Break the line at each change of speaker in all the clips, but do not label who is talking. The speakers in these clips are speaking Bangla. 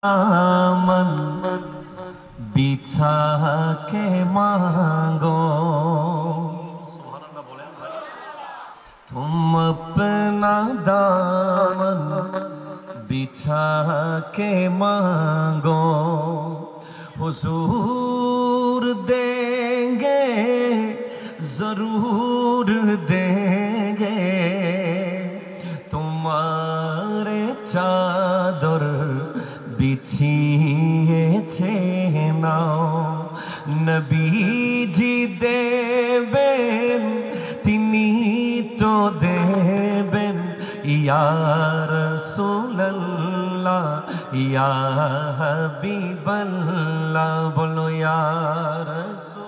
दामन बिछा के मांगो तुम अपना दामन बिछा के मांगो हुजूर देंगे जरूर देंगे तुम्हारे चादर बिछिएছে নাও নবীজি দেবেন তিনি তো দেবেন ইয়া রাসূলুল্লাহ ইয়া হাবিবাল্লাহ বলো ইয়া রাসূল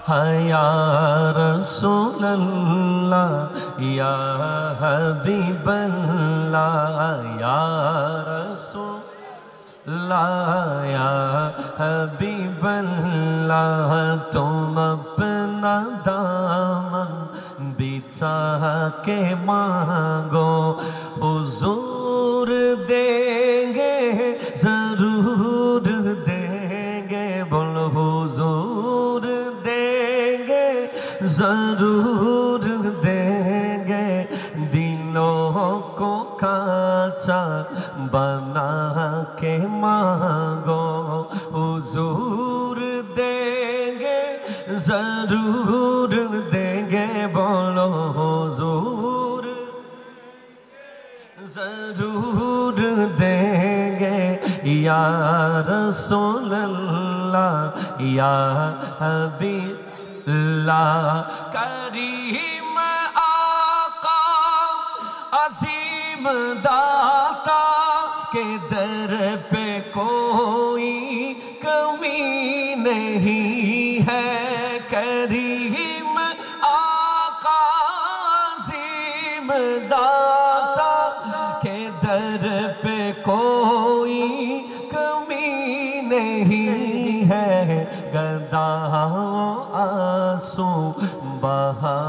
या रसूलल्लाह या हबीबल्लाह या रसूलल्लाह या हबीबल्लाह तुम अपना दामन बिछा के मांगो हुजूर देंगे जरूर देंगे बोलो हुजूर जरूर देंगे दिलों को कांचा बना के मांगो हुजूर देंगे जरूर देंगे बोलो हुजूर जरूर देंगे या रसूलल्लाह या हबीब ला करीम आका अजीम दाता के दर पे कोई कमी नहीं है करीम आका अजीम दाता के दर पे कोई कमी नहीं है गदाओं आंसू बहा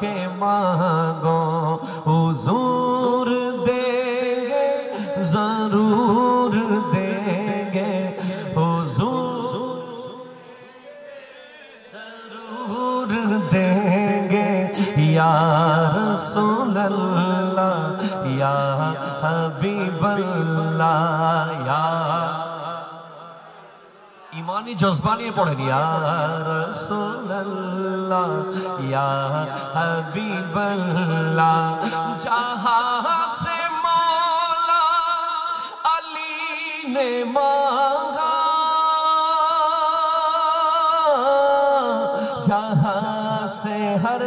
के मांगो हुजूर देंगे जरूर देंगे हुजूर जरूर देंगे या रसूलल्लाह या हबीबल्लाह या ईमानी जज्बानी पढ़ें या रसूलल्लाह या हबीबल्लाह जहाँ से मौला अली ने मांगा जहाँ से हर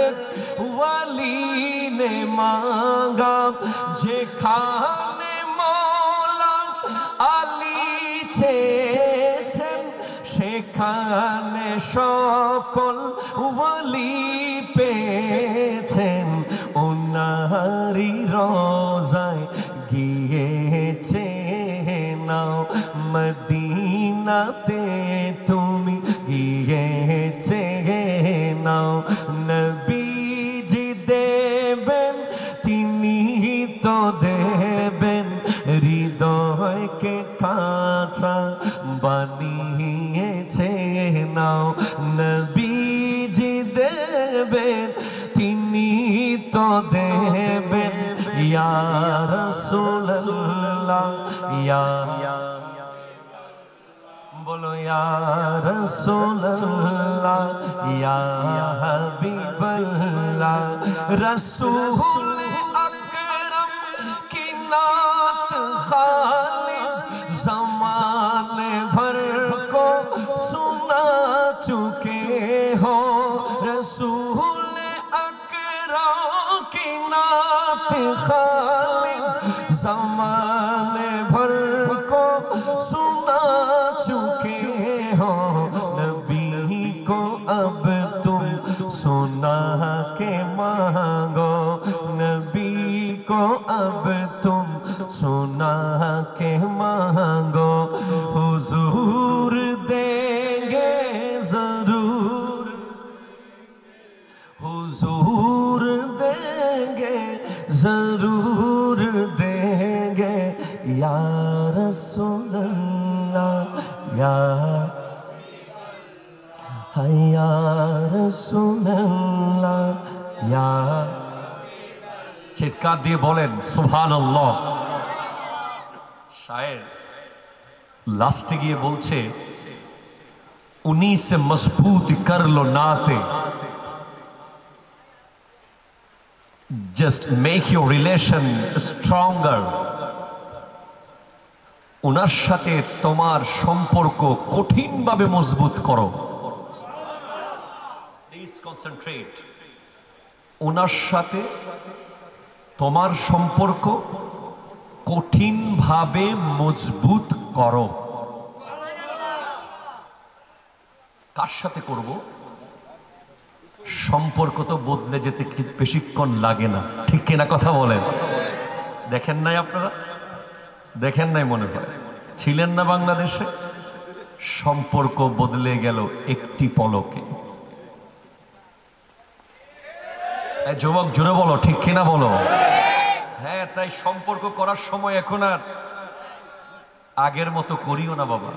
एक वली ने मांगा जेखाने मौला अली छे সেখানে সকল ওয়ালি পেয়েছেন ওনারি রোজায় গিয়েছে নাও মদিনাতে তুমি গিয়েছে নাও নবীজি দেবেন তিনি তো দেবেন হৃদয়কে কাঁচা বানিয়েছে নাও নবীজি দেবেন তিনি তো দেবেন ইয়া রাসূলুল্লাহ ইয়া बोलो या रसूलल्लाह या हबीबल्लाह रसूल अकरम की नात खालिद ज़माने भर को सुना चुके हो रसूल अकरम की नात खालिद ज़माने भर को सुना चुके हो नबी को अब तुम सुना के मांगो नबी को अब तुम सुना के मांगो हुजूर देंगे जरूर हुजूर देंगे जरूर जरूर देंगे या रसूल अल्लाह या रसूल अल्लाह या। চিৎকার দিয়ে বলেন সুবহানাল্লাহ। शायर लास्टे गए बोलছে उन्हीं से मजबूत कर लो नाते, just make your relation stronger. उनार साथे तोमार सम्पर्क कठिन भावे मजबूत करो। Please concentrate. उनार साथे तोमार सम्पर्क कठिन भावे मजबूत करो। कार साथे करबो? সম্পর্ক তো বদলে যেতে বেশিক্ষণ লাগে না, ঠিক কিনা কথা বলেন? দেখেন নাই আপনারা? দেখেন নাই মনে হয়? ছিলেন না বাংলাদেশে? সম্পর্ক বদলে গেল একটি পলকে। এই যুবক জোরে বলো, ঠিক কিনা বলো? হ্যাঁ, তাই সম্পর্ক করার সময় এখন আর আগের মতো করিও না বাবা।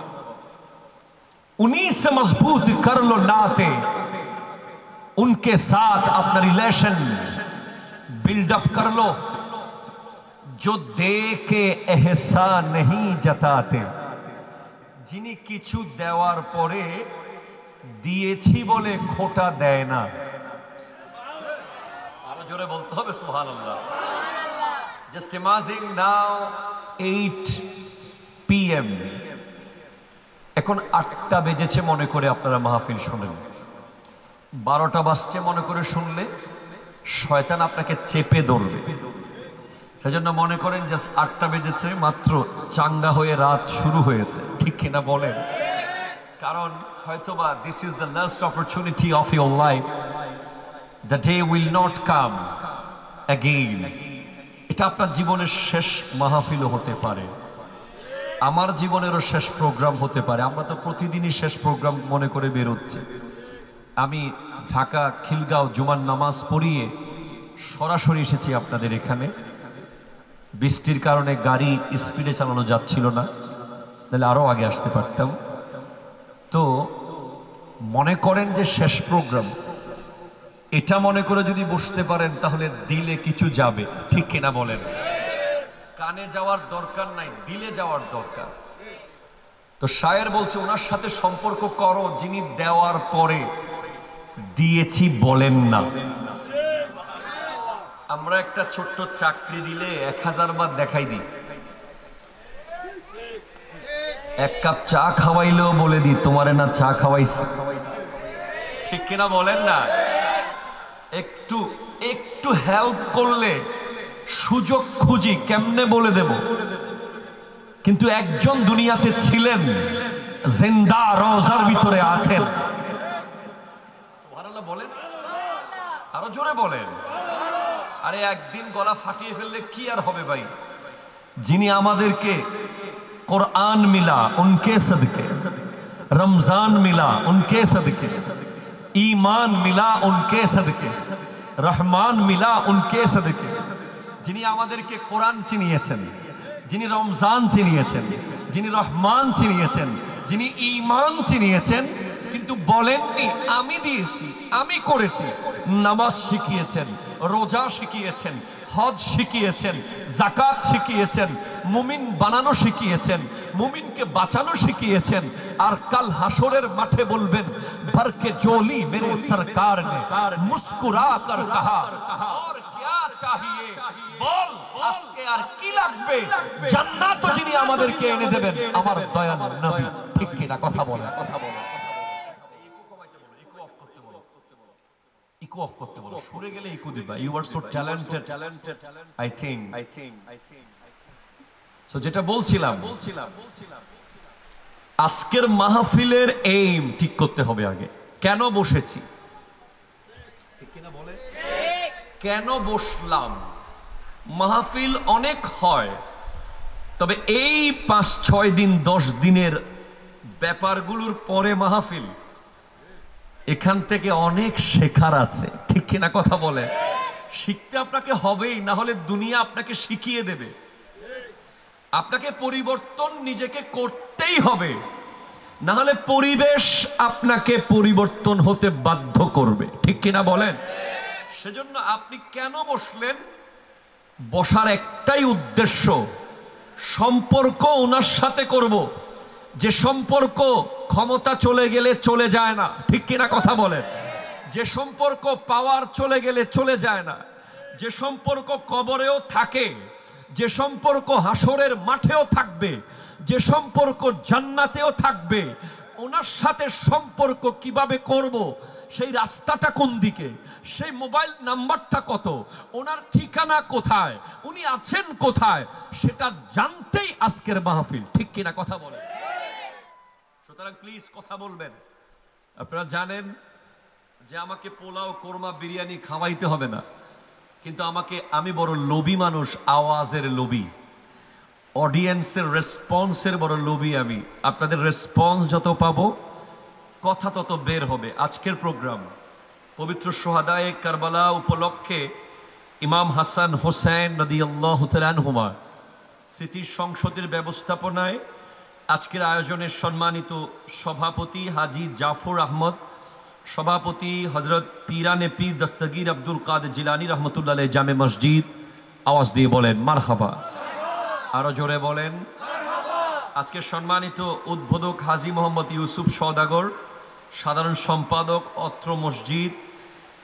उन्हीं से मजबूत कर लो नाते, उनके साथ अपना रिलेशन बिल्डअप कर लो। जो दे के एहसान नहीं जताते, जिन्हें किछु देवार परे दिएछि बोले खोटा देय ना। आरो जोरे बोलते होबे सुबहानाल्लाह। Just imagine now 8 PM, এখন 8টা বেজেছে মনে করে আপনারা মাহফিল শুনেন, 12টা বাজছে মনে করে শুনলে শয়তান আপনাকে চেপে ধরবে। সেজন্য মনে করেন জাস্ট 8টা বেজেছে মাত্র, চাঙ্গা হয়ে রাত শুরু হয়েছে, ঠিক কিনা বলেন? কারণ হয়তোবা this is the last opportunity of your life, the day will not come again. এটা আপনার জীবনের শেষ মাহফিলও হতে পারে, আমার জীবনেরও শেষ প্রোগ্রাম হতে পারে। আমরা তো প্রতিদিনই শেষ প্রোগ্রাম মনে করে বেরোচ্ছি। আমি ঢাকা খিলগাঁও জুমার নামাজ পড়িয়ে সরাসরি এসেছি আপনাদের এখানে। বৃষ্টির কারণে গাড়ি স্পিডে চালানো যাচ্ছিল না, তাহলে আরও আগে আসতে পারতাম। তো মনে করেন যে শেষ প্রোগ্রাম, এটা মনে করে যদি বসতে পারেন তাহলে দিলে কিছু যাবে, ঠিক কিনা বলেন? কানে যাওয়ার দরকার নাই, দিলে যাওয়ার দরকার। তো শায়ের বলছে ওনার সাথে সম্পর্ক করো যিনি দেওয়ার পরে দিয়েছি বলেন না। আমরা একটা ছোট্ট চাকরি দিলে 1000 বার দেখাই দিই, এক কাপ চা খাওয়াইলেও বলে দিই তোমারে না চা খাওয়াইছি, ঠিক কিনা বলেন না? একটু একটু হেল্প করলে সুযোগ খুঁজি কেমনে বলে দেব। কিন্তু একজন দুনিয়াতে ছিলেন, জিন্দা রওজার ভিতরে আছেন। সুবহানাল্লাহ বলেন, আরো জোরে বলেন। আরে একদিন গলা ফাটিয়ে ফেললে কি আর হবে ভাই? যিনি আমাদেরকে कुरान मिला उनके सदके, रमजान मिला उनके सदके, ईमान मिला उनके सदके, रहमान मिला उनके सदके। যিনি আমাদেরকে কোরআন চিনিয়েছেন, যিনি রমজান চিনিয়েছেন, যিনি রহমান চিনিয়েছেন, যিনি ঈমান চিনিয়েছেন, কিন্তু বলেননি আমি দিয়েছি, আমি করেছি। নামাজ শিখিয়েছেন, রোজা শিখিয়েছেন, হজ শিখিয়েছেন, যাকাত শিখিয়েছেন, মুমিন বানানো শিখিয়েছেন, মুমিনকে বাঁচানো শিখিয়েছেন। আর কাল হাসরের মাঠে বলবেন ভরকে জোলি মেরে সরকার নে মুস্কুরা কর কহা और क्या चाहिए বল আজকে আর কি লাগবে? জান্নাত যিনি আমাদেরকে এনে দেবেন আমার দয়াল নবী, ঠিক কি না? কথা বলেন, কথা বলেন। ইকো অফ করতে বলো, সরে গেলে ইকো দিবা। You are so talented I think. So যেটা বলছিলাম, আজকের মাহফিলের এইম ঠিক করতে হবে আগে। কেন বসেছি, ঠিক কিনা বলে? কেন বসলাম? মাহফিল অনেক হয়, তবে এই 5-6 দিন 10 দিনের ব্যাপারগুলোর পরে মাহফিল, এখান থেকে অনেক শেখার আছে, ঠিক কিনা কথা বলে? শিখতে আপনাকে হবেই, না হলে দুনিয়া আপনাকে শিখিয়ে দেবে। আপনাকে পরিবর্তন নিজেকে করতেই হবে, না হলে পরিবেশ আপনাকে পরিবর্তন হতে বাধ্য করবে। ঠিক কিনা বলেন? সেজন্য আপনি কেন বসলেন? বসার একটাই উদ্দেশ্য, সম্পর্ক ওনার সাথে করব, যে সম্পর্ক ক্ষমতা চলে গেলে চলে যায় না। ঠিক কিনা কথা বলেন? যে সম্পর্ক পাওয়ার চলে গেলে চলে যায় না, যে সম্পর্ক কবরেও থাকে, যে সম্পর্ক হাসরের মাঠেও থাকবে, যে সম্পর্ক জান্নাতেও থাকবে, ওনার সাথে সম্পর্ক কিভাবে করব, সেই রাস্তাটা কোন দিকে, সেই মোবাইল নাম্বারটা কত, ওনার ঠিকানা কোথায়, উনি আছেন কোথায়, সেটা জানতেই আজকের মাহফিল। ঠিক কিনা কথা বলেন? সুতরাং প্লিজ কথা বলবেন। আপনারা জানেন যে আমাকে পোলাও, কোরমা, বিরিয়ানি খাওয়াইতে হবে না, কিন্তু আমি বড় লোভী মানুষ, আওয়াজের লোভী, অডিয়েন্সের রেসপন্সের বড় লোভী আমি। আপনাদের রেসপন্স যত পাবো, কথা তত বের হবে। আজকের প্রোগ্রাম পবিত্র সোহাদায়ে কারবালা উপলক্ষে ইমাম হাসান হোসেন রাদিয়াল্লাহু তাআলা আনহুমা স্মৃতি সংসদের ব্যবস্থাপনায় আজকের আয়োজনের সম্মানিত সভাপতি হাজী জাফর আহমদ, সভাপতি হজরত পীরানে পীর দস্তগীর আব্দুল কাদের জিলানী রহমতুল্লাহ আলাইহি জামে মসজিদ। আওয়াজ দিয়ে বলেন মারহাবা, আরো জোরে বলেন মারহাবা। আজকের সম্মানিত উদ্বোধক হাজী মোহাম্মদ ইউসুফ সওদাগর, সাধারণ সম্পাদক অত্র মসজিদ।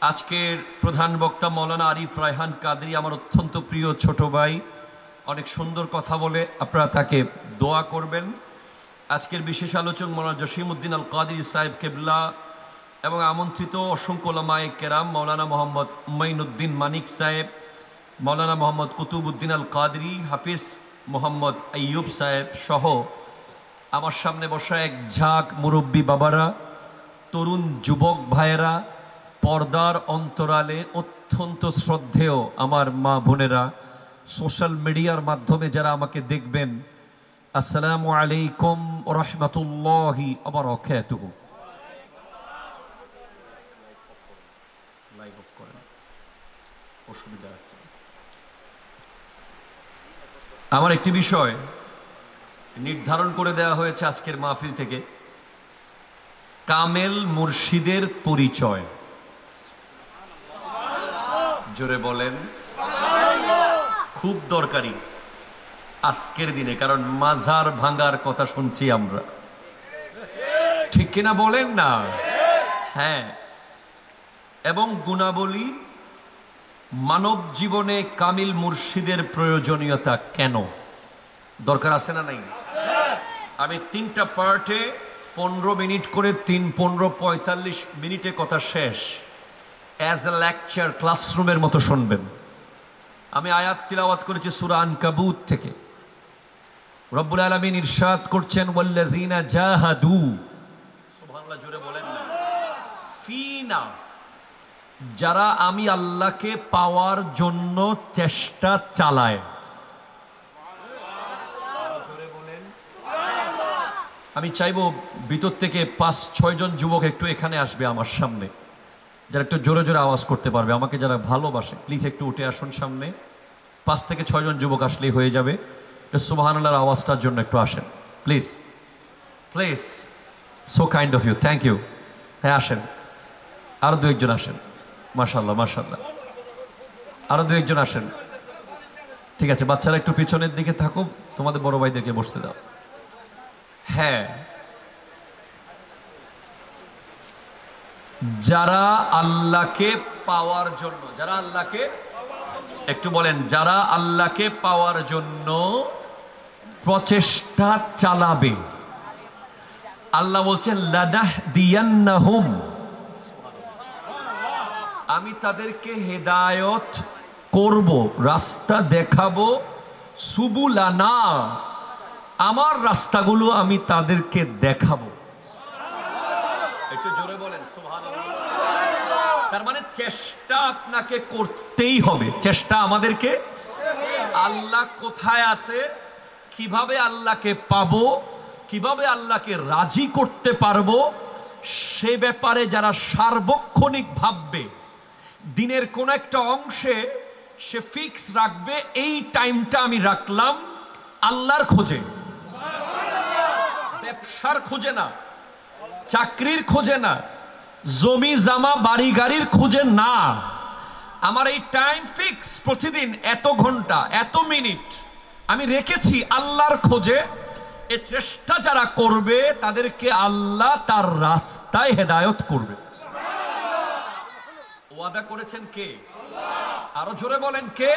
আজকের প্রধান বক্তা মৌলানা আরিফ রায়হান কাদরি, আমার অত্যন্ত প্রিয় ছোট ভাই, অনেক সুন্দর কথা বলে, আপনারা তাকে দোয়া করবেন। আজকের বিশেষ আলোচক মৌলানা জসিমউদ্দিন আল কাদরি সাহেব কেবলা এবং আমন্ত্রিত অসংখ্য ওলামায়ে কেরাম, মৌলানা মোহাম্মদ উমাইনুদ্দিন মানিক সাহেব, মৌলানা মোহাম্মদ কুতুবউদ্দিন আল কাদরি, হাফিজ মোহাম্মদ আইয়ুব সাহেব সহ আমার সামনে বসা এক ঝাঁক মুরব্বী বাবারা, তরুণ যুবক ভাইয়েরা, পর্দার অন্তরালে অত্যন্ত শ্রদ্ধেয় আমার মা বোনেরা, সোশ্যাল মিডিয়ার মাধ্যমে যারা আমাকে দেখবেন, আসসালামু আলাইকুম ওয়া রাহমাতুল্লাহি ওয়া বারাকাতুহু। লাইভ অফ করেন, অসুবিধা আছে। আমার একটি বিষয় নির্ধারণ করে দেওয়া হয়েছে আজকের মাহফিল থেকে, কামেল মুর্শিদের পরিচয়। জোরে বলেন, খুব দরকারি আজকের দিনে, কারণ মাজার ভাঙার কথা শুনছি আমরা। ঠিক কিনা বলেন না? হ্যাঁ। এবং গুণাবলী, মানব জীবনে কামিল মুর্শিদের প্রয়োজনীয়তা কেন, দরকার আছে না নাই? আমি 3টা পার্টে 15 মিনিট করে, 3, 15, 45 মিনিটে কথা শেষ। অ্যাজ এ লেকচার, ক্লাসরুমের মতো শুনবেন। আমি আয়াত তিলাওয়াত করেছি সূরা আনকাবুত থেকে। রব্বুল আলামিন ইরশাদ করছেন, ওয়াল্লাযিনা জাহাদু, সুবহানাল্লাহ, জোরে বলেন না, ফিনা, যারা আমি আল্লাহকে পাওয়ার জন্য চেষ্টা চালায়। আমি চাইবো ভিতর থেকে 5-6 জন যুবক একটু এখানে আসবে আমার সামনে, যারা একটু জোরে জোরে আওয়াজ করতে পারবে, আমাকে যারা ভালোবাসে, প্লিজ একটু উঠে আসুন সামনে। 5 থেকে 6 জন যুবক আসলেই হয়ে যাবে। সুবহানাল্লাহর আওয়াজটার জন্য একটু আসেন please, please. So kind of you, thank you. হ্যাঁ আসেন, আরো 2-1 জন আসেন। মাশাআল্লাহ, মাশাআল্লাহ, আরো 2-1 জন আসেন। ঠিক আছে, বাচ্চারা একটু পিছনের দিকে থাকো, তোমাদের বড় ভাইদেরকে বসতে দাও। হ্যাঁ, যারা আল্লাহকে পাওয়ার জন্য, যারা আল্লাহকে, একটু বলেন, যারা আল্লাহকে পাওয়ার জন্য প্রচেষ্টা চালাবে। আল্লাহ বলছেন লানাহদিয়ান্নাহুম, আমি তাদেরকে হেদায়েত করব, রাস্তা দেখাবো, সুবুলানা, আমার রাস্তাগুলো আমি তাদেরকে দেখাবো। একটু জোরে বলেন সুবহানাল্লাহ। তার মানে চেষ্টা আপনাকে করতেই হবে, চেষ্টা আমাদেরকে। আল্লাহ কোথায় আছে, কিভাবে আল্লাহকে পাবো, কিভাবে আল্লাহকে রাজি করতে পারবো, সে ব্যাপারে যারা সার্বক্ষণিক ভাববে, দিনের কোন একটা অংশে সে ফিক্স রাখবে, এই টাইমটা আমি রাখলাম আল্লাহর খোঁজে, ব্যবসার খোঁজে না, চাকরির খোঁজে না, জমি জামা বাড়ি গাড়ির খোঁজে না। আমার এই টাইম ফিক্স, প্রতিদিন এত ঘন্টা এত মিনিট আমি রেখেছি আল্লাহর খোঁজে। এ চেষ্টা যারা করবে তাদেরকে আল্লাহ তার রাস্তায় হেদায়েত করবে। ওয়াদা করেছেন কে? আরো জোরে বলেন কে?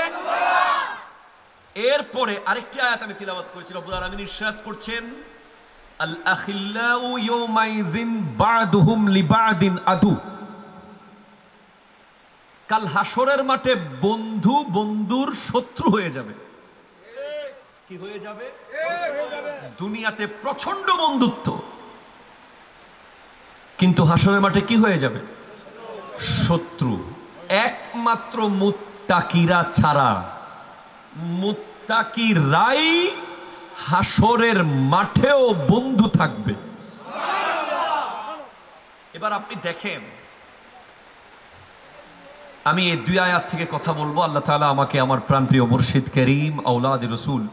এরপরে আরেকটি আয়াত আমি তিলাওয়াত করেছি, রব্বুল আলামিন ইরশাদ করছেন, আল আখিল্লাউ ইয়াওমাইযিন বা'দুহুম লিবা'দিন আদু। কাল হাসরের মাঠে বন্ধু বন্ধুর শত্রু হয়ে যাবে। কি হয়ে যাবে? দুনিয়াতে প্রচন্ড বন্ধুত্ব, কিন্তু হাসরের মাঠে কি হয়ে যাবে? শত্রু। একমাত্র মুত্তাকিরা ছাড়া, মুত্তাকিরাই হাসরের মাঠেও বন্ধু থাকবে। এবার আপনি দেখেন, আমি এই দুই আয়াত থেকে কথা বলবো। আল্লাহ তাআলা আমাকে আমার প্রাণপ্রিয় মুর্শিদ করিম আওলাদ রসুল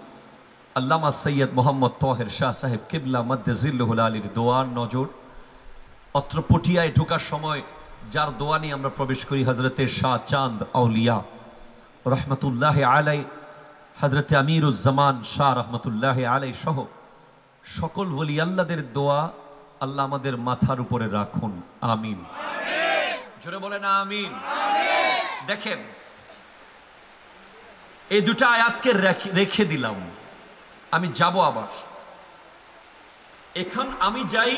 আল্লামা সৈয়দ মোহাম্মদ তাহের শাহ সাহেব কিবলা মাদ্দাজিল্লুহুল আলীর দোয়ার নজর। অত্র পটিয়ায় ঢোকার সময় যার দোয়া নিয়ে আমরা প্রবেশ করি, হজরতে শাহ চাঁদ আউলিয়া রহমতুল্লাহ আলাই, হজরতে আমিরুজ্জামান শাহ রহমতুল্লাহ আলাই সহ সকল ওলি আল্লাহদের দোয়া আল্লাহ আমাদের মাথার উপরে রাখুন, আমিন। জোরে বলেন আমিন। দেখেন, এই দুটা আয়াতকে রেখে দিলাম, আমি যাব আবার। এখন আমি যাই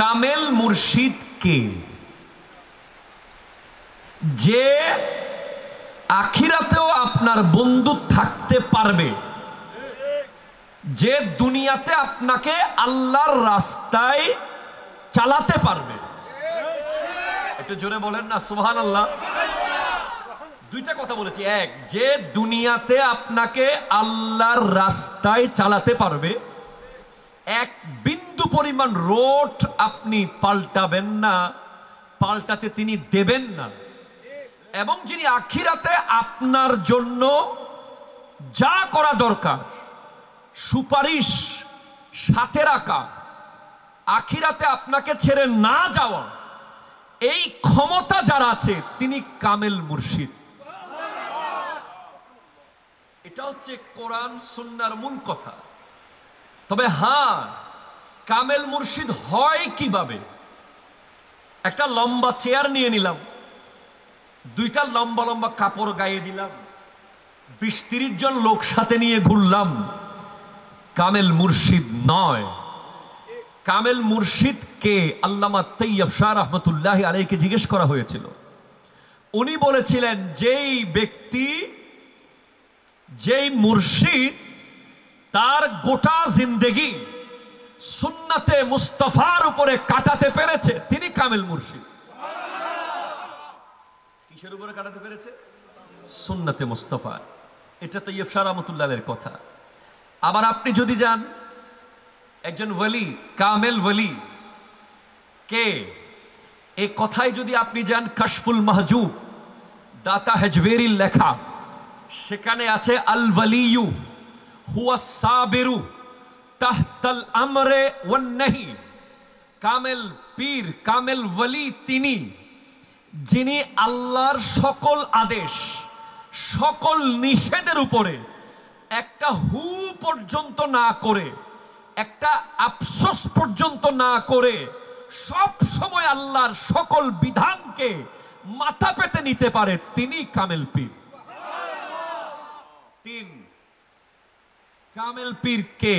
কামেল মুর্শিদ কে, যে আখিরাতেও আপনার বন্ধু থাকতে পারবে, যে দুনিয়াতে আপনাকে আল্লাহর রাস্তায় চালাতে পারবে। একটু জোরে বলেন না সুবহানাল্লাহ। দুইটা কথা বলেছি, এক, যে দুনিয়াতে আপনাকে আল্লাহর রাস্তায় চালাতে পারবে, এক বিন্দু পরিমাণ রোড আপনি পাল্টাবেন না, পাল্টাতে তিনি দেবেন না, এবং যিনি আখিরাতে আপনার জন্য যা করা দরকার সুপারিশ সাথে রাখা, আখিরাতে আপনাকে ছেড়ে না যাওয়া, এই ক্ষমতা যার আছে তিনি কামেল মুর্শিদ। এটা হচ্ছে কোরআন সুন্নাহর মূল কথা। তবে হ্যাঁ, কামেল মুর্শিদ হয় কিভাবে? একটা লম্বা চেয়ার নিয়ে নিলাম, দুইটা লম্বা লম্বা কাপড় গায়ে দিলাম, 20-30 জন লোক সাথে নিয়ে ঘুরলাম, কামেল মুর্শিদ নয়। কামেল মুর্শিদ কে? আল্লামা তৈয়ব শাহ রহমতুল্লাহ আলাইহিকে জিজ্ঞেস করা হয়েছিল। উনি বলেছিলেন, যেই ব্যক্তি, যেই মুর্শিদ তার গোটা জিন্দেগি সুন্নাতে মুস্তাফার উপরে কাটাতে পেরেছে, তিনি কামেল মুর্শিদ। কিসের উপরে কাটাতে পেরেছে? সুন্নাতে মুস্তাফা। এটা তৈয়ব শাহ রহমতুল্লাহ আলাইহির কথা। আবার আপনি যদি যান, একজন ওলি, কামেল ওলি কে, এই কথায় যদি আপনি যান, কাশফুল মাহজুব দাতা হেজবেরির লেখা, সেখানে আছে আল ওয়ালিয়ু হুয়া সাবিরু তাহতাল আমরে ওয়ান নাহি। কামেল পীর, কামেল ওলি তিনি যিনি আল্লাহর সকল আদেশ, সকল নিষেধের উপরে একটা হু পর্যন্ত না করে, একটা আফসোস পর্যন্ত না করে সব সময় আল্লাহর সকল বিধানকে মাথা পেতে নিতে পারে, তিনি কামেল পীর। তিন, কামেল পীর কে?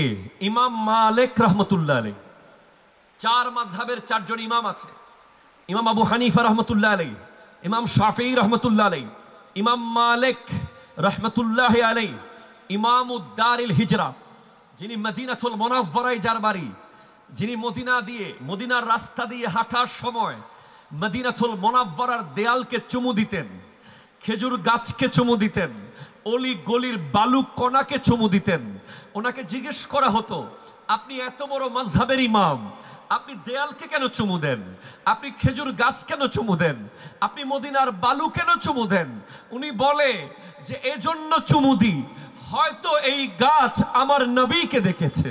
ইমাম মালিক রহমতুল্লাহ আলাইহি। 4 মাযহাবের 4 জন ইমাম আছে। ইমাম আবু হানিফা রহমতুল্লাহ আলাইহি, ইমাম শাফিঈ রহমতুল্লাহ আলাইহি, ইমাম মালিক রহমতুল্লাহ আলাইহি, ইমামুদ দারিল হিজরা, যিনি মদিনাতুল মুনাওয়ারায় যার বাড়ি, যিনি মদিনার রাস্তা দিয়ে হাঁটার সময় মদিনাতুল মুনাওয়ারার দেয়ালকে চুমু দিতেন, খেজুর গাছকে চুমু দিতেন, অলি গলির বালু কণাকে চুমু দিতেন। ওনাকে জিজ্ঞেস করা হতো, আপনি এত বড় মাযহাবের ইমাম, আপনি দেয়ালকে কেন চুমু দেন? আপনি খেজুর গাছ কেন চুমু দেন? আপনি মদিনার বালু কেন চুমু দেন? উনি বলে যে এজন্য চুমু দিই, হয়তো এই গাছ আমার নবীকে দেখেছে,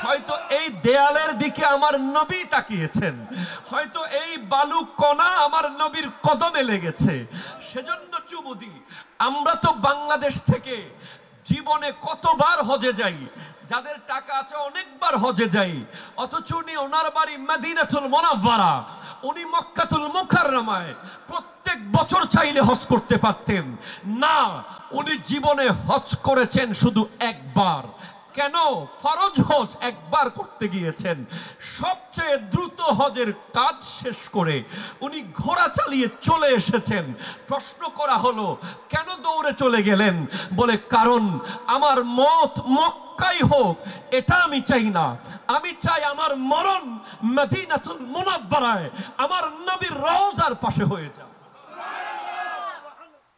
হয়তো এই দেয়ালের দিকে আমার নবী তাকিয়েছেন, হয়তো এই বালু কণা আমার নবীর কদমে লেগেছে, সেজন্য চুমু দিই। আমরা তো বাংলাদেশ থেকে জীবনে কতবার হজে যাই, যাদের টাকা আছে অনেকবার হজে যাই, অথচ উনি ওনার বাড়ি মদিনাতুল মুনাওয়ারা, উনি মক্কাতুল মুকাররমায় প্রত্যেক বছর চাইলে হজ করতে পারতেন না, উনি জীবনে হজ করেছেন শুধু একবার। কেন? ফরজ হজ একবার করতে গিয়েছেন। সবচেয়ে দ্রুত হজের কাজ শেষ করে উনি ঘোড়া চালিয়ে চলে এসেছেন। প্রশ্ন করা হলো কেন দৌড়ে চলে গেলেন? বলে কারণ আমার মত মক্কাই হোক এটা আমি চাই না, আমি চাই আমার মরণ মদিনাতুল মুনাওয়ারায় আমার নবীর রওজার পাশে হয়ে যাক।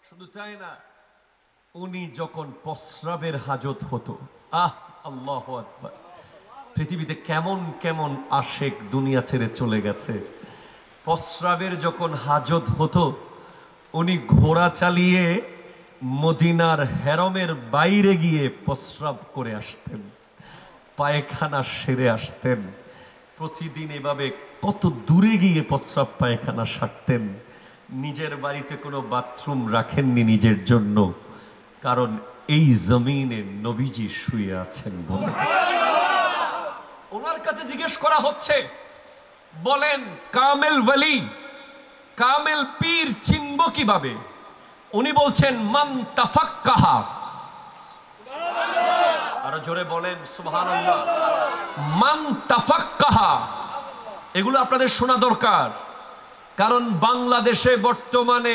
শুধু তাই না, উনি যখন প্রস্রাবের হাজত হতো, আল্লাহু আকবার, পৃথিবীতে কেমন কেমন আশেক দুনিয়া ছেড়ে চলে গেছে। প্রস্রাবের যখন হাজত হতো উনি ঘোড়া চালিয়ে মদিনার হেরমের বাইরে গিয়ে প্রস্রাব করে আসতেন, পায়খানা সেরে আসতেন। প্রতিদিন এভাবে কত দূরে গিয়ে প্রস্রাব পায়খানা সারতেন। নিজের বাড়িতে কোনো বাথরুম রাখেননি নিজের জন্য, কারণ এই জমিনে নবীজি শুয়ে আছেন বলে। ওনার কাছে জিজ্ঞেস করা হচ্ছে, বলেন কামেল ওয়ালি, কামেল পীর চিনব কিভাবে? উনি বলছেন মান তাফাক্কাহা। আরো জোরে বলেন সুবহানাল্লাহ। মান তাফাক্কাহা, এগুলো আপনাদের শোনা দরকার, কারণ বাংলাদেশে বর্তমানে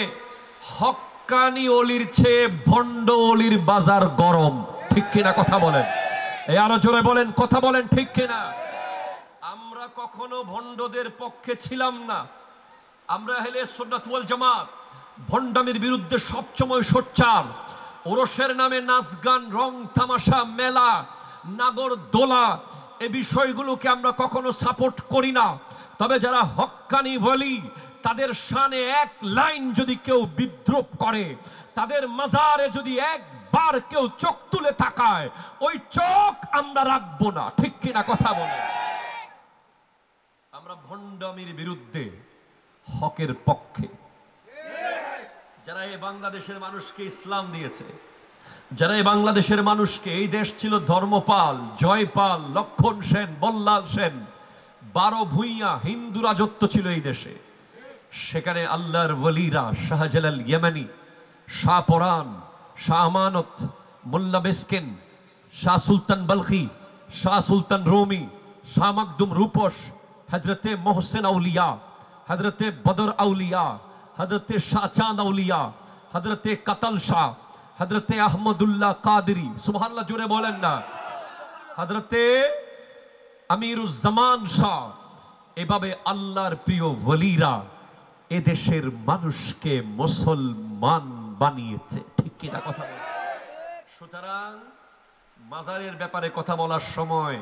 হক্কানি অলির চেয়ে ভণ্ড অলির বাজার গরম। ঠিক কিনা কথা বলেন? এই আরো জোরে বলেন, কথা বলেন ঠিক কিনা? আমরা কখনো ভণ্ডদের পক্ষে ছিলাম না। আমরা আহলে সুন্নাত ওয়াল জামাত ভণ্ডামির বিরুদ্ধে সবসময় সোচ্চার। ওরসের নামে নাচ গান, রং তামাশা, মেলা, নাগর দোলা, এই বিষয়গুলোকে আমরা কখনো সাপোর্ট করি না। তবে যারা হক্কানি ওয়ালি, তাদের শানে এক লাইন যদি কেউ বিদ্রুপ করে, তাদের মাজারে যদি একবার কেউ চোখ তুলে তাকায়, ওই চোখ আমরা রাখবো না। ঠিক কিনা কথা বলে? আমরা ভণ্ডামির বিরুদ্ধে, হকের পক্ষে। যারা এই বাংলাদেশের মানুষকে ইসলাম দিয়েছে, যারা এই বাংলাদেশের মানুষকে, এই দেশ ছিল ধর্মপাল, জয়পাল, লক্ষণ সেন, বল্লাল সেন, 12 ভূঁইয়া হিন্দু রাজত্ব ছিল এই দেশে। সেখানে আল্লাহর ওয়ালিরা, শাহজালাল ইয়েমেনি, শাহ পরান, শাহ আমানত, মোল্লা মিসকিন, শাহ সুলতান বলখি, শাহ সুলতান রুমি, শাহ মখদুম রূপস, হযরতে মোহসেন আউলিয়া, হযরতে বদর আউলিয়া, হযরতে শাহ চাঁদ আউলিয়া, হযরতে কাতাল শাহ, হযরতে আহমদুল্লাহ কাদরি, সুবহানাল্লাহ জোরে বলেন না, হযরতে আমিরুজ জামান শাহ, এভাবে আল্লাহর প্রিয় ওয়ালিরা এদেশের মানুষকে মুসলমান বানিয়েছে। ঠিক কিনা কথা? সুতরাং মাজারের ব্যাপারে কথা বলার সময়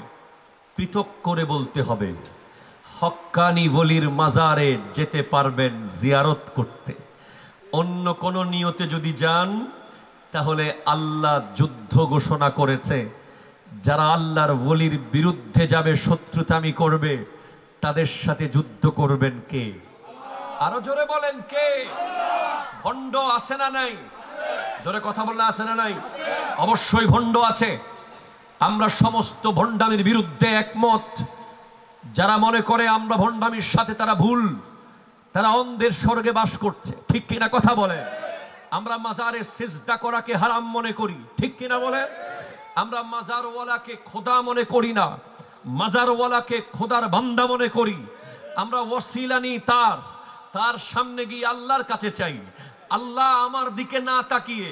পৃথক করে বলতে হবে। হক্কানি ওয়ালির মাজারে যেতে পারবেন জিয়ারত করতে, অন্য কোন নিয়তে যদি যান তাহলে আল্লাহ যুদ্ধ ঘোষণা করেছে। যারা আল্লাহর ওয়ালির বিরুদ্ধে যাবে, শত্রুতামি করবে, তাদের সাথে যুদ্ধ করবেন কে? আরো জোরে বলেন কে? ভণ্ড আছে না নাই? জোরে কথা বললে আছে না নাই? অবশ্যই ভণ্ড আছে। আমরা সমস্ত ভণ্ডামির বিরুদ্ধে একমত। যারা মনে করে আমরা ভণ্ডামির সাথে, তারা ভুল, তারা অন্ধের স্বর্গে বাস করছে। ঠিক কিনা কথা বলে? আমরা মাজারে সিজদা করাকে হারাম মনে করি। ঠিক কিনা বলে? আমরা মাজারওয়ালাকে খোদা মনে করি না, মাজারওয়ালাকে খোদার বান্দা মনে করি। আমরা ওয়াসিলা নি, তার সামনে গিয়ে আল্লাহর কাছে চাই। আল্লাহ আমার দিকে না তাকিয়ে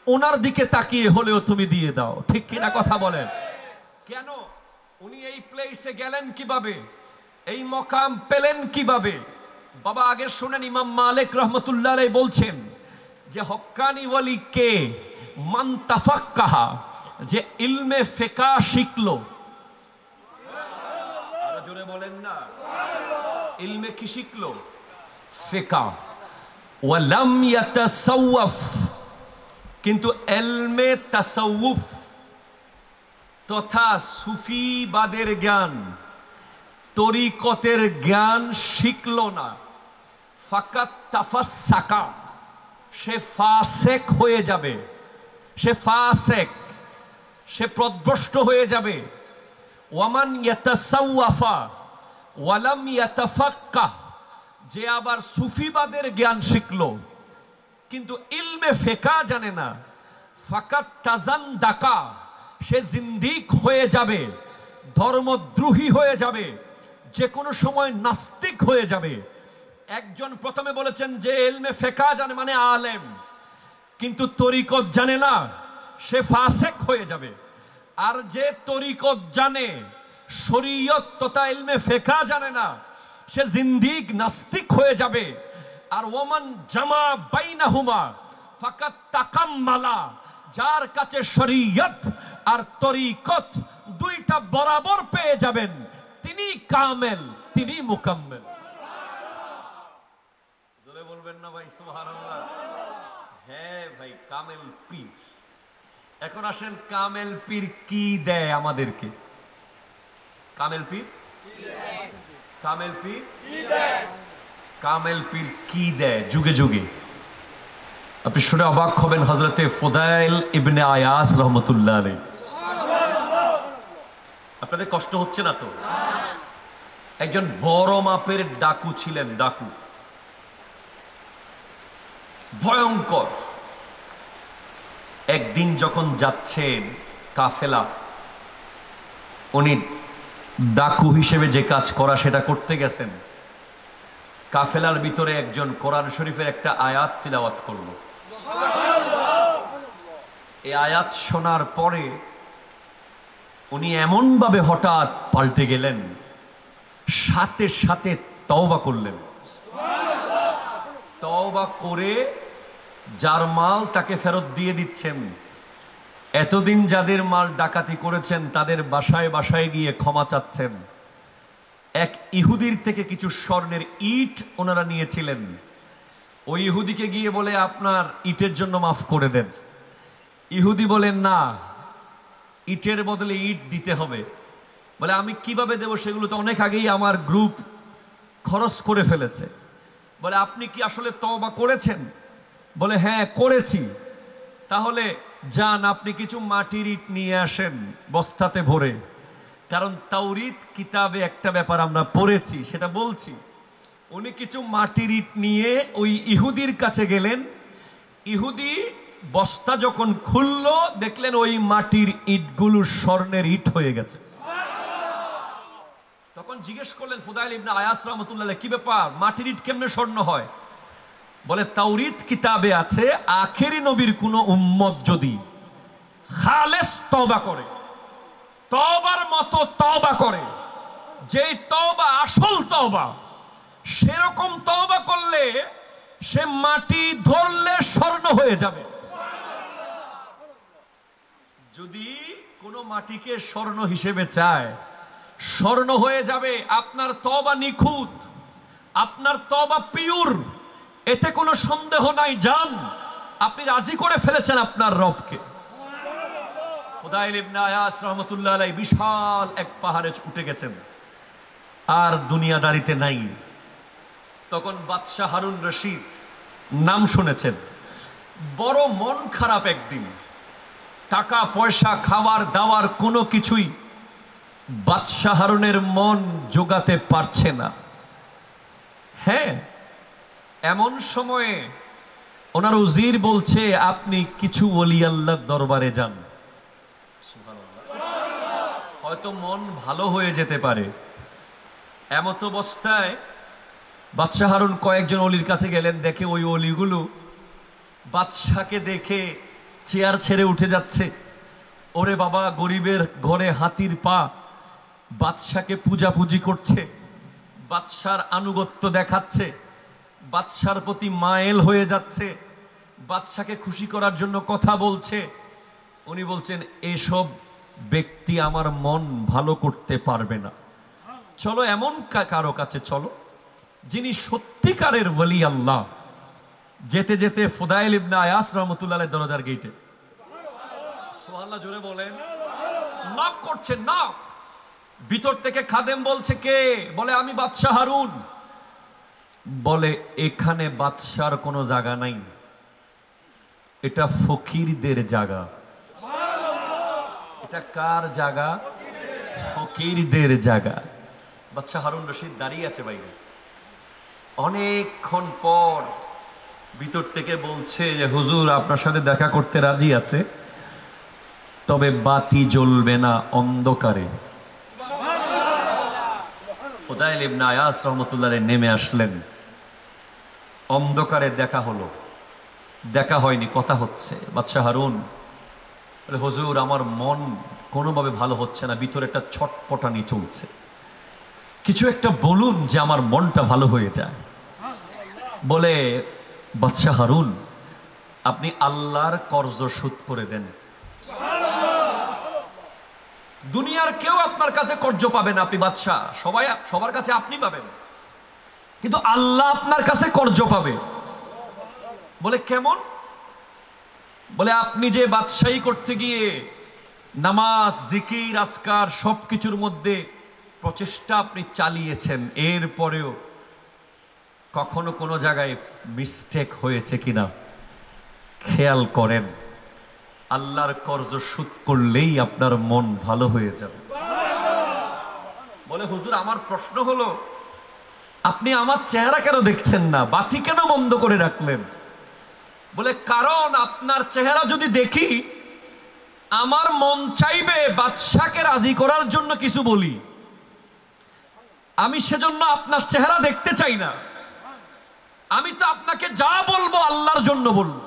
ওনার দিকে তাকিয়ে হলেও তুমি দিয়ে দাও। ঠিক কিনা কথা বলেন? কেন উনি এই প্লেসে গেলেন কিভাবে, এই মকাম পেলেন কিভাবে? বাবা আগে শুনেন, ইমাম মালিক রহমতুল্লাহ আলাইহি বলছেন যে হক্কানি ওয়ালি কে? মান তাফাক্কাহা, যে ইলমে ফিকহ শিখলো। জোরে বলেন না? ইলমে কি শিখলো? ফিকহ। ওয়ালাম ইয়াতাসাওয়াফ, কিন্তু ইলমে তাসাউফ তথা সুফিবাদের জ্ঞান, তরিকতের জ্ঞান শিখলো না। ফাকাত তাফাসসাকা, সে ফাসেক হয়ে যাবে, সে ফাসেক, সে পথভ্রষ্ট হয়ে যাবে। ওয়ামান ইয়াতাসাওয়াফা ওয়ালাম ইয়াতাফাক্কাহ, যে আবার সুফিবাদের জ্ঞান শিখলো কিন্তু ইলমে ফিকহ জানে না, ফাকাত তাজান্দাকা, সে জিন্দিক হয়ে যাবে, ধর্মদ্রোহী হয়ে যাবে, যে কোনো সময় নাস্তিক হয়ে যাবে। একজন প্রথমে বলেছেন যে ইলমে ফিকহ জানে মানে আলেম, কিন্তু তরিকত জানে না, সে ফাসেক হয়ে যাবে। আর যে তরিকত জানে, শরীয়ত তথা ইলমে ফিকহ জানে না, সে জিন্দিক নাস্তিক হয়ে যাবে। আর ওমান জামা বাইনাহুমা ফাকাত তাকাম্মালা, যার কাছে শরীয়ত আর তরিকত দুইটা বরাবর পেয়ে যাবেন, তিনি কামেল, তিনি মুকাম্মেল। জোরে বলবেন না ভাই সুবহানাল্লাহ? হ্যাঁ ভাই, কামেল পীর। এখন আসেন, কামেল পীর কি দেয় আমাদেরকে? কামেল পীর, কামেল পীর, কামেল পীর কি দেয় যুগে যুগে? আপনি শুনে অবাক হবেন। হযরতে ফুদাইল ইবনে আয়াস রহমতুল্লাহ আলাইহি। আপনাদের কষ্ট হচ্ছে না তো? একজন বড় মাপের ডাকু ছিলেন, ডাকু, ভয়ঙ্কর। একদিন যখন যাচ্ছেন কাফেলা, উনি ডাকু হিসেবে যে কাজ করা সেটা করতে গেছেন। কাফেলার ভিতরে একজন কোরআন শরীফের একটা আয়াত তিলাওয়াত করলো। এই আয়াত শোনার পরে উনি এমন ভাবে হঠাৎ পাল্টে গেলেন, সাথে সাথে তওবা করলেন। তওবা করে যার মাল তাকে ফেরত দিয়ে দিচ্ছেন। এতদিন যাদের মাল ডাকাতি করেছেন তাদের বাসায় বাসায় গিয়ে ক্ষমা চাচ্ছেন। এক ইহুদির থেকে কিছু স্বর্ণের ইট ওনারা নিয়েছিলেন। ওই ইহুদিকে গিয়ে বলে, আপনার ইটের জন্য মাফ করে দেন। ইহুদি বলেন, না, ইটের বদলে ইট দিতে হবে। বলে, আমি কিভাবে দেব? সেগুলো তো অনেক আগেই আমার গ্রুপ খরচ করে ফেলেছে। বলে, আপনি কি আসলে তওবা করেছেন? বলে, হ্যাঁ করেছি। তাহলে যান, আপনি কিছু মাটির ইট নিয়ে আসেন বস্তাতে ভরে। কারণ তাওরীত কিতাবে একটা ব্যাপার আমরা পড়েছি, সেটা বলছি। উনি কিছু মাটির ইট নিয়ে ওই ইহুদির কাছে গেলেন। ইহুদি বস্তা যখন খুললো, দেখলেন ওই মাটির ইটগুলো স্বর্ণের ইট হয়ে গেছে। তখন জিজ্ঞেস করলেন ফুদাইল ইবনে আয়াস রাহমাতুল্লাহ, কি ব্যাপার, মাটির ইট কেমনে স্বর্ণ হয়? বলে, তাওরীত কিতাবে আছে, আখেরি নবীর কোন উম্মত যদি খালেস তওবা করে, তওবার মতো তওবা করে, যেই তওবা আসল তওবা, সেরকম তওবা করলে সে মাটি ধরলে স্বর্ণ হয়ে যাবে। যদি কোনো মাটিকে স্বর্ণ হিসেবে চায়, স্বর্ণ হয়ে যাবে। আপনার তওবা নিখুঁত, আপনার তওবা পিওর, এতে কোনো সন্দেহ নাই। যান, আপনি রাজি করে ফেলেছেন আপনার রবকে। ফুদাইল ইবনে আয়াস রাহমাতুল্লাহ আলাইহি বিশাল এক পাহাড়ে উঠে গেছেন, আর দুনিয়াদারিতে নাই। তখন বাদশাহ হারুন রশিদ নাম শুনেছেন। বড় মন খারাপ একদিন, টাকা পয়সা খাওয়ার দাওয়ার কোনো কিছুই বাদশাহ হারুনের মন জোগাতে পারছে না। হ্যাঁ, এমন সময়ে ওনার উজির বলছে, আপনি কিছু ওলি আল্লাহর দরবারে যান, হয়তো মন ভালো হয়ে যেতে পারে। এমত অবস্থায় বাদশাহ হারুন কয়েকজন অলির কাছে গেলেন। দেখে ওই অলিগুলো বাদশাকে দেখে চেয়ার ছেড়ে উঠে যাচ্ছে। ওরে বাবা, গরিবের ঘরে হাতির পা, বাদশাকে পূজাপুজি করছে, বাদশার আনুগত্য দেখাচ্ছে, বাদশার প্রতি মায়েল হয়ে যাচ্ছে, বাদশাকে খুশি করার জন্য কথা বলছে। উনি বলছেন, এসব ব্যক্তি আমার মন ভালো করতে পারবে না। চলো এমন কারো কাছে চলো যিনি সত্যিকারের ওয়ালি আল্লাহ। যেতে যেতে ফুদাইল ইবনে আয়াস রাহমাতুল্লাহ আলাইহি দরজার গেটে, সুবহানাল্লাহ জোরে বলেন, নক করছেন, নক। ভিতর থেকে খাদেম বলছে কে? বলে আমি বাদশাহ হারুন। বলে এখানে বাদশার কোনো জায়গা নাই, এটা ফকিরদের জায়গা। এটা কার জায়গা? ফকিরদের জায়গা। বাদশাহ হারুন রশিদ দাঁড়িয়ে আছে বাইরে। অনেকক্ষণ পর ভিতর থেকে বলছে যে হুজুর আপনার সাথে দেখা করতে রাজি আছে, তবে বাতি জ্বলবে না, অন্ধকারে। ফুদাইল ইবনে আয়াস রাহমাতুল্লাহ আলাইহি নেমে আসলেন। অন্ধকারে দেখা হলো, দেখা হয়নি, কথা হচ্ছে। বাদশাহ হারুন বলে হুজুর আমার মন কোনোভাবে ভালো হচ্ছে না, ভিতরে একটা ছটপটানি চলছে, কিছু একটা বলুন যে আমার মনটা ভালো হয়ে যায়। বলে বাদশাহ হারুন আপনি আল্লাহর কর্জ শোধ করে দেন। দুনিয়ার কেউ আপনার কাছে কর্জ পাবে না, আপনি বাদশাহ, সবাই সবার কাছে আপনি পাবেন, কিন্তু আল্লাহ আপনার কাছে কর্জ পাবে। বলে কেমন? বলে আপনি যে বাদশাহী করতে গিয়ে নামাজ, জিকির, আজকার সবকিছুর মধ্যে প্রচেষ্টা আপনি চালিয়েছেন, এরপরেও কখনো কোনো জায়গায় মিস্টেক হয়েছে কিনা খেয়াল করেন। আল্লাহর কর্জ শোধ করলেই আপনার মন ভালো হয়ে যাবে। বলে হুজুর আমার প্রশ্ন হলো আপনি আমার চেহারা কেন দেখছেন না, বাতি কেন বন্ধ করে রাখলেন? বলে কারণ আপনার চেহারা যদি দেখি আমার মন চাইবে বাদশাকে রাজি করার জন্য কিছু বলি, আমি সেজন্য আপনার চেহারা দেখতে চাই না। আমি তো আপনাকে যা বলবো আল্লাহর জন্য বলবো,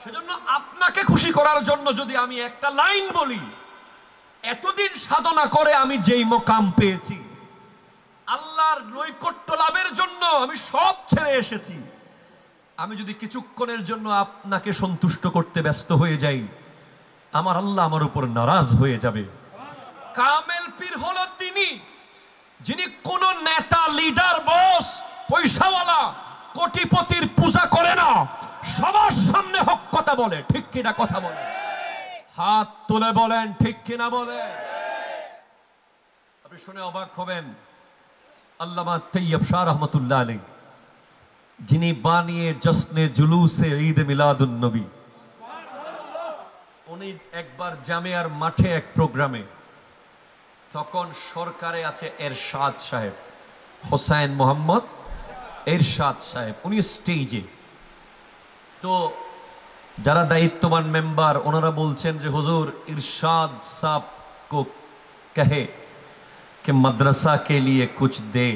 সেজন্য আপনাকে খুশি করার জন্য যদি আমি একটা লাইন বলি, এতদিন সাধনা করে আমি যেই মোকাম পেয়েছি, আল্লাহর নৈকট্য লাভের জন্য আমি সব ছেড়ে এসেছি, আমি যদি কিছুক্ষণের জন্য আপনাকে সন্তুষ্ট করতে ব্যস্ত হয়ে যাই, আমার আল্লাহ আমার উপর নারাজ হয়ে যাবে। কামেল পীর হলো তিনি যিনি কোন নেতা, লিডার, বস, পয়সাওয়ালা, কোটিপতির পূজা করে না, সবার সামনে হক কথা বলে। ঠিক কিনা কথা বলে? হাত তুলে বলেন ঠিক কিনা বলে। আপনি শুনে অবাক হবেন, আল্লামা তৈয়ব শাহ রহমতুল্লাহ আলাইহি যিনি বানিয়ে জশ্নে জুলুসে ঈদ মিলাদুন নবী, উনি একবার জামিয়ার মাঠে এক প্রোগ্রামে, তখন সরকারে আছে এরশাদ সাহেব, হোসাইন মোহাম্মদ এরশাদ সাহেব, উনি স্টেজে। তো যারা দায়িত্ববান মেম্বার ওনারা বলছেন যে হুজুর ইরশাদ साहब को कहे कि मदरसा के लिए कुछ दे।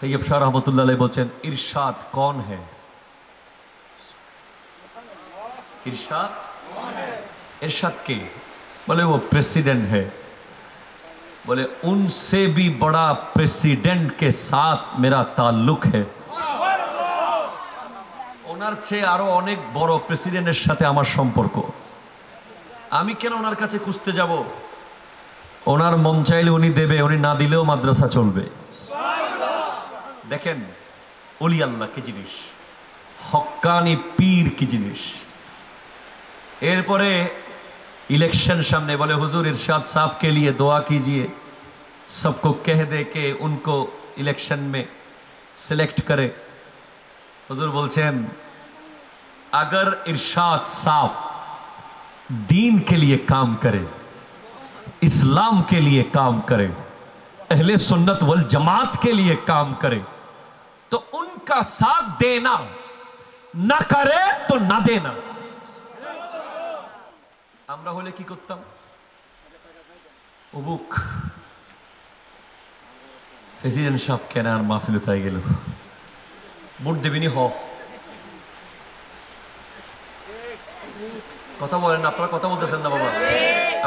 तैयब शाह रहमतुल्लाह अलैह बोलছেন इरशाद कौन है? इरशाद इरशाद के? बोले वो प्रेसिडेंट है। बोले उनसे भी बड़ा प्रेसिडेंट के साथ मेरा ताल्लुक है। ওনার চেয়ে আরো অনেক বড় প্রেসিডেন্টের সাথে আমার সম্পর্ক, আমি কেন ওনার কাছে খুঁজতে যাব? ওনার মন চাইলে উনি দেবে, উনি না দিলেও মাদ্রাসা চলবে। দেখেন ওলি আল্লাহ কি জিনিস, হক্কানি পীর কি জিনিস। এরপরে इलेक्शन सामने, बोले हुजूर इरशाद साहब के लिए दुआ कीजिए, सबको कह दे के उनको इलेक्शन में सिलेक्ट करे। हुजूर बोलছেন अगर इरशाद साहब दीन के लिए काम करे, इस्लाम के लिए काम करे, अहले सुन्नत वल जमात के लिए काम करे, तो उनका साथ देना, ना करे तो ना देना। আমরা হলে কি করতাম? অবুক প্রেসিডেন্ট সাহেব কেন আর মাহফিল উঠাই গেল, ভোট দেবেনি। কথা বলেন না, আপনারা কথা বলতেছেন না বাবা,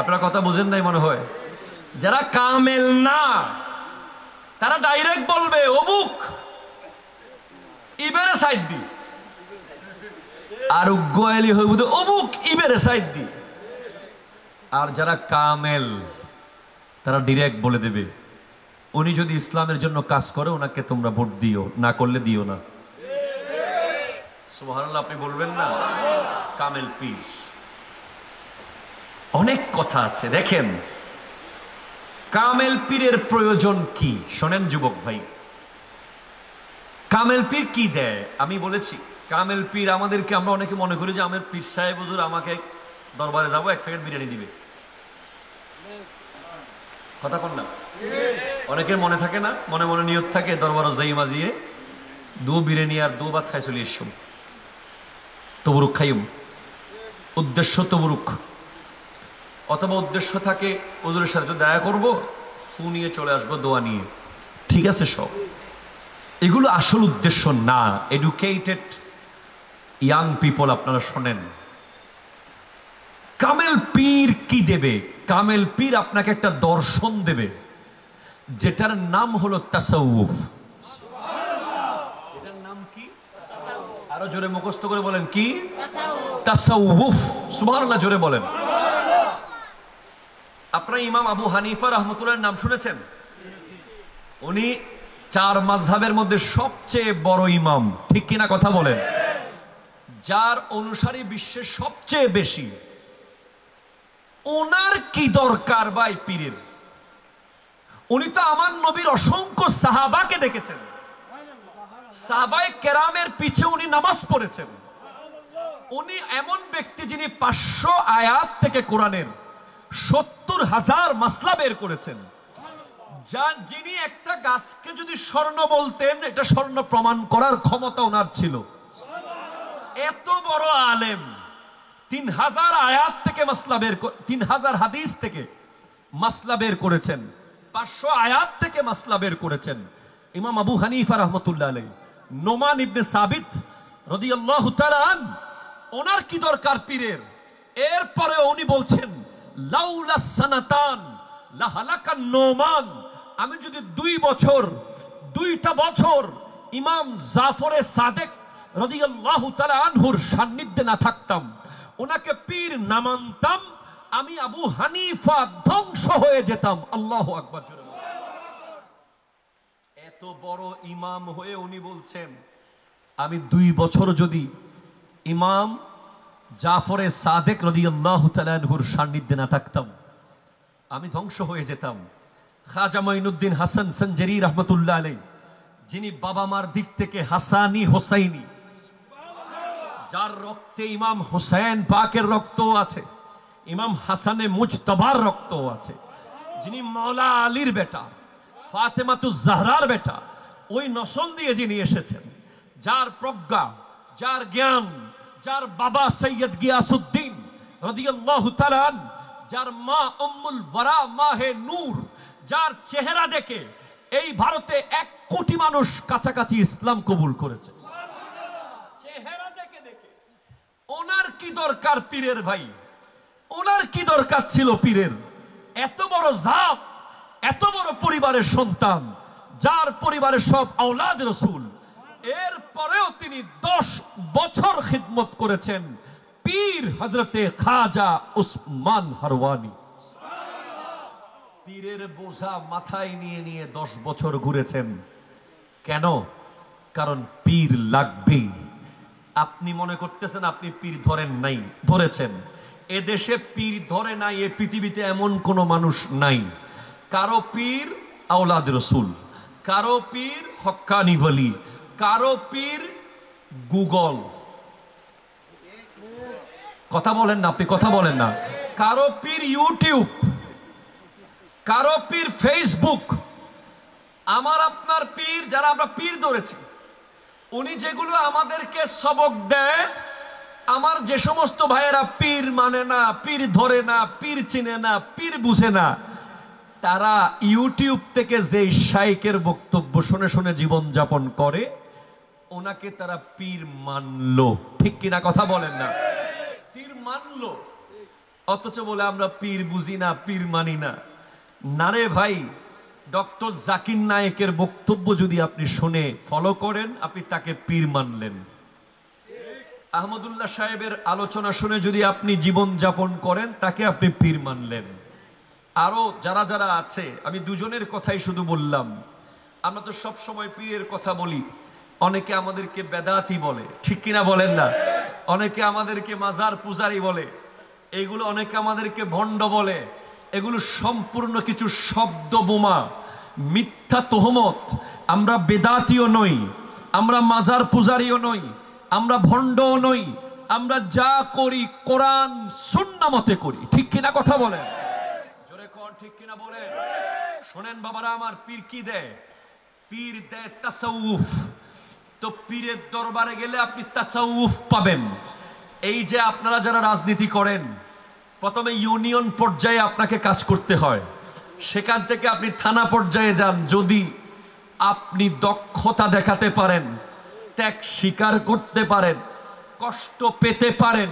আপনারা কথা বুঝেন নাই মনে হয়। যারা কামেল না তারা ডাইরেক্ট বলবে অবুক, ইবেরে সাইড দি, আর উগ্গয়ালি হইব অবুক ইবেরে সাইড দি। আর যারা কামেল তারা ডিরেক্ট বলে দেবে উনি যদি ইসলামের জন্য কাজ করে ওনাকে তোমরা ভোট দিও, না করলে দিও না। সুবহানাল্লাহ আপনি বলবেন না? কামেল পীর। অনেক কথা আছে। দেখেন কামেল পীরের প্রয়োজন কি শোনেন যুবক ভাই। কামেল পীর কি দেয় আমি বলেছি। কামেল পীর আমাদেরকে, আমরা অনেকে মনে করি যে আমার পীর সাহেব হুজুর আমাকে দরবারে যাবো 1 প্যাকেট বিরিয়ানি দিবে। কথা কন না? অনেকের মনে থাকে না, মনে মনে নিয়ত থাকে দরবারে যাই মাজিয়ে 2 বিরিয়ানি আর 2 ভাত খাই চলে এসো, তবরুক খাইম, উদ্দেশ্য তবরুক। অথবা উদ্দেশ্য থাকে হুজুরের সাথে দেখা করব, ফু নিয়ে চলে আসবো দোয়া নিয়ে। ঠিক আছে, সব এগুলো আসল উদ্দেশ্য না। এডুকেটেড ইয়াং পিপল আপনারা শোনেন, কামেল পীর কি দেবে? কামেল পীর আপনাকে একটা দর্শন দেবে যেটার নাম হলো তাসাউফ। এটার নাম কি? আরো জোরে মুখস্থ করে বলেন কি? তাসাউফ। সুবহানাল্লাহ জোরে বলেন। আপনারা ইমাম আবু হানিফা রাহমাতুল্লাহর নাম শুনেছেন? উনি 4 মাযহাবের মধ্যে সবচেয়ে বড় ইমাম, ঠিক কিনা কথা বলেন? যার অনুসারী বিশ্বের সবচেয়ে বেশি। ওনার কি দরকার ভাই পীরের? উনি তো আমার নবীর অসংখ্য সাহাবাকে দেখেছেন, সাহাবায়ে কেরামের পিছে উনি নামাজ পড়েছেন। উনি এমন ব্যক্তি যিনি 500 আয়াত থেকে কোরআনের 70,000 মাসলা বের করেছেন। যিনি একটা গাছকে যদি স্বর্ণ বলতেন এটা স্বর্ণ প্রমাণ করার ক্ষমতা ওনার ছিল। এত বড় আলেম 3000 আয়াত থেকে মাসলা বের, 3000 হাদিস থেকে মাসলা বের করেছেন, 500 আয়াত থেকে মাসলা বের করেছেন। ইমাম আবু হানিফা রাহমাতুল্লাহ আলাইহি, নোমান ইবনে সাবিত রাদিয়াল্লাহু তাআলা আন, ওনার কি দরকার পীরের? এরপরে উনি বলছেন লাউলা সানাতান লাহালাকান নোমান, আমি যদি 2টা বছর ইমাম জাফরে সাদেক রাদিয়াল্লাহু তাআলা আনহুর সান্নিধ্যে না থাকতাম, ওনাকে পীর না মানতাম, আমি আবু হানিফা ধ্বংস হয়ে যেতাম। আল্লাহু আকবার। এত বড় ইমাম হয়ে উনি বলছেন আমি 2 বছর যদি ইমাম জাফরে সাদেক রাদিয়াল্লাহু তাআলা আনহুর সান্নিধ্যে না থাকতাম আমি ধ্বংস হয়ে যেতাম। খাজা মঈনুদ্দিন হাসান সঞ্জরি রাহমাতুল্লাহ আলাইহি, যিনি বাবা মার দিক থেকে হাসানি হোসাইনি, যার রক্তে ইমাম হুসাইন পাকের রক্ত আছে, ইমাম হাসানে মুজতবার রক্ত আছে, যিনি মাওলা আলীর বেটা, ফাতেমাতুজ জাহরার বেটা, ওই নসল দিয়ে যিনি এসেছেন, যার প্রজ্ঞা, যার জ্ঞান, যার বাবা সৈয়দ গিয়াসউদ্দিন রাদিয়াল্লাহু তাআলা, যার মা উম্মুল ওয়ারা মাহে নূর, যার চেহারা দেখে এই ভারতে 1 কোটি মানুষ কাছাকাছি ইসলাম কবুল করেছে। চেহারা দেখে দেখে। ওনার কি দরকার পীরের ভাই? ওনার কি দরকার ছিল পীরের? এত বড় জাত, এত বড় পরিবারের সন্তান, যার পরিবারের সব আওলাদ রাসূল, এরপরেও তিনি 10 বছর খিদমত করেছেন পীর হযরতে খাজা উসমান হারওয়ানি। পীরের বোঝা মাথায় নিয়ে নিয়ে 10 বছর ঘুরেছেন। কেন? কারণ পীর লাগবেই। আপনি মনে করতেছেন আপনি পীর ধরেন নাই, ধরেছেন। এদেশে পীর ধরে নাই, এ পৃথিবীতে এমন কোন মানুষ নাই। কারো পীর আওলাদ রাসূল, কারো পীর হক্কানি ওলি, কারো পীর গুগল। কথা বলেন না, আপনি কথা বলেন না। কারো পীর ইউটিউব, কারো পীর ফেসবুক। আমার আপনার পীর, যারা আমরা পীর ধরেছি, উনি যেগুলো আমাদেরকে সবক দেয়, আমার যে সমস্ত ভাইয়েরা পীর মানে না, পীর ধরে না, পীর চিনে না, পীর বুঝে না, তারা ইউটিউব থেকে যে শাইখের বক্তব্য শুনে শুনে জীবন যাপন করে, ওনাকে তারা পীর মানলো। ঠিক কিনা কথা বলেন না? পীর মানলো, অথচ বলে আমরা পীর বুঝি না, পীর মানি না। না রে ভাই, ডক্টর জাকির নায়েকের বক্তব্য যদি আপনি শুনে ফলো করেন, আপনি তাকে পীর মানলেন। আহমদুল্লাহ সাহেবের আলোচনা শুনে যদি আপনি জীবন যাপন করেন, তাকে আপনি পীর মানলেন। আরো যারা যারা আছে, আমি দুজনের কথাই শুধু বললাম। আমরা তো সব সময় পীরের কথা বলি, অনেকে আমাদেরকে বেদাতি বলে, ঠিক কিনা বলেন না? অনেকে আমাদেরকে মাজার পূজারি বলে, এগুলো অনেকে আমাদেরকে ভণ্ড বলে। এগুলো সম্পূর্ণ কিছু শব্দ বোমা, মিথ্যা তোহমত। আমরা বেদাতিও নই, আমরা মাজার পূজারিও নই, আমরা ভণ্ডও নই। আমরা যা করি কোরআন সুন্নাহ মতে করি, ঠিক কিনা কথা বলেন? জোরে কোন ঠিক কিনা বলেন? শোনেন বাবারা আমার, পীর কি দেয়? পীর দেয় তাসাউফ। তো পীরের দরবারে গেলে আপনি তাসাউফ পাবেন। এই যে আপনারা যারা রাজনীতি করেন, প্রথমে ইউনিয়ন পর্যায়ে আপনাকে কাজ করতে হয়, সেখান থেকে আপনি থানা পর্যায়ে যান। যদি আপনি দক্ষতা দেখাতে পারেন, ত্যাগ স্বীকার করতে পারেন, কষ্ট পেতে পারেন,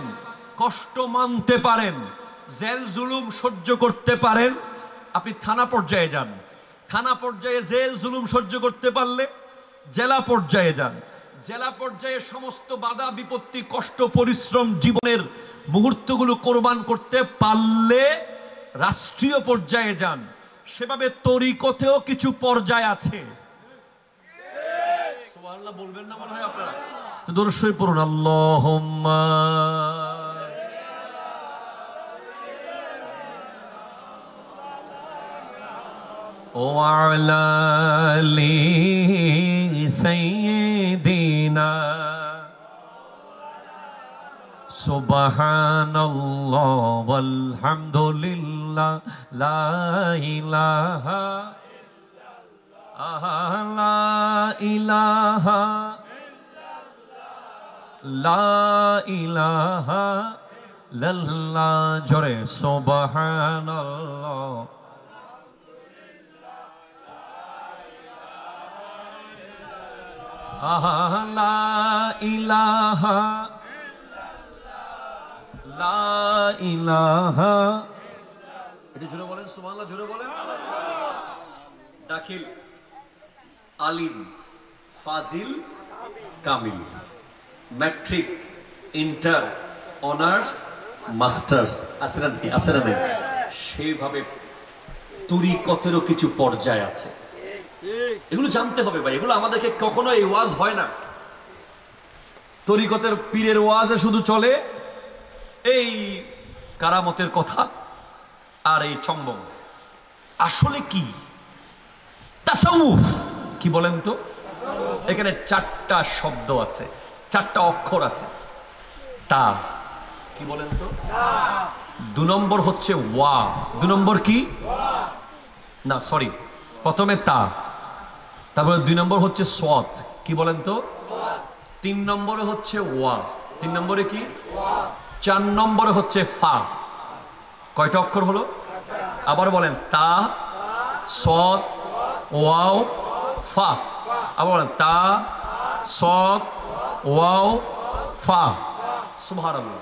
কষ্ট মানতে পারেন, জেল জুলুম সহ্য করতে পারেন, আপনি থানা পর্যায়ে যান। থানা পর্যায়ে জেল জুলুম সহ্য করতে পারলে জেলা পর্যায়ে যান। জেলা পর্যায়ে সমস্ত বাধা বিপত্তি, কষ্ট, পরিশ্রম, জীবনের মুহূর্তগুলো কোরবান করতে পারলে রাষ্ট্রীয় পর্যায়ে যান। সেভাবে তরিকতেও কিছু পর্যায় আছে। সুবহানাল্লাহ বলবেন না মনে হয় আপনারা? তো দরুদ শরীফ পড়ুন, আল্লাহুম্মা ওয়া আলা আলি সাইয়্যিদিনা সুবহানাল্লাহ ওয়ালহামদুলিল্লাহ লা ইলাহা লা ইলাহা লা ইলাহা ইল্লাল্লাহ। জোরে সুবহানাল্লাহ লা ইলাহা লা ইলাহা। এটা জোরে বলেন সুবহানাল্লাহ, জোরে বলেন। দাখিল, আলিম, ফাজিল, কামিল, ম্যাট্রিক, ইন্টার, অনার্স, মাস্টার্স, আসেনা নেই। সেইভাবে তরিকতেরও কিছু পর্যায় আছে। এগুলো জানতে হবে ভাই, এগুলো আমাদেরকে কখনো এই ওয়াজ হয় না। তরিকতের পীরের ওয়াজে শুধু চলে এই কারামতের কথা আর এই চম্বম। আসলে কি তাসাউফ কি বলেন তো? এখানে চারটা শব্দ আছে, চারটা অক্ষর আছে। তা কি বলেন তো? দু নম্বর হচ্ছে ওয়া। দু নম্বর কি? না সরি, প্রথমে তা, তারপরে দুই নম্বর হচ্ছে সৎ, কি বলেন তো? তিন নম্বরে হচ্ছে ওয়া। তিন নম্বরে কি? চার নম্বরে হচ্ছে ফা। কয়টা অক্ষর হলো? আবার বলেন, তা, সৎ, ওয়াও, ফা। আবার বলেন, তা, সৎ, ওয়াও, ফা। সুবহানাল্লাহ।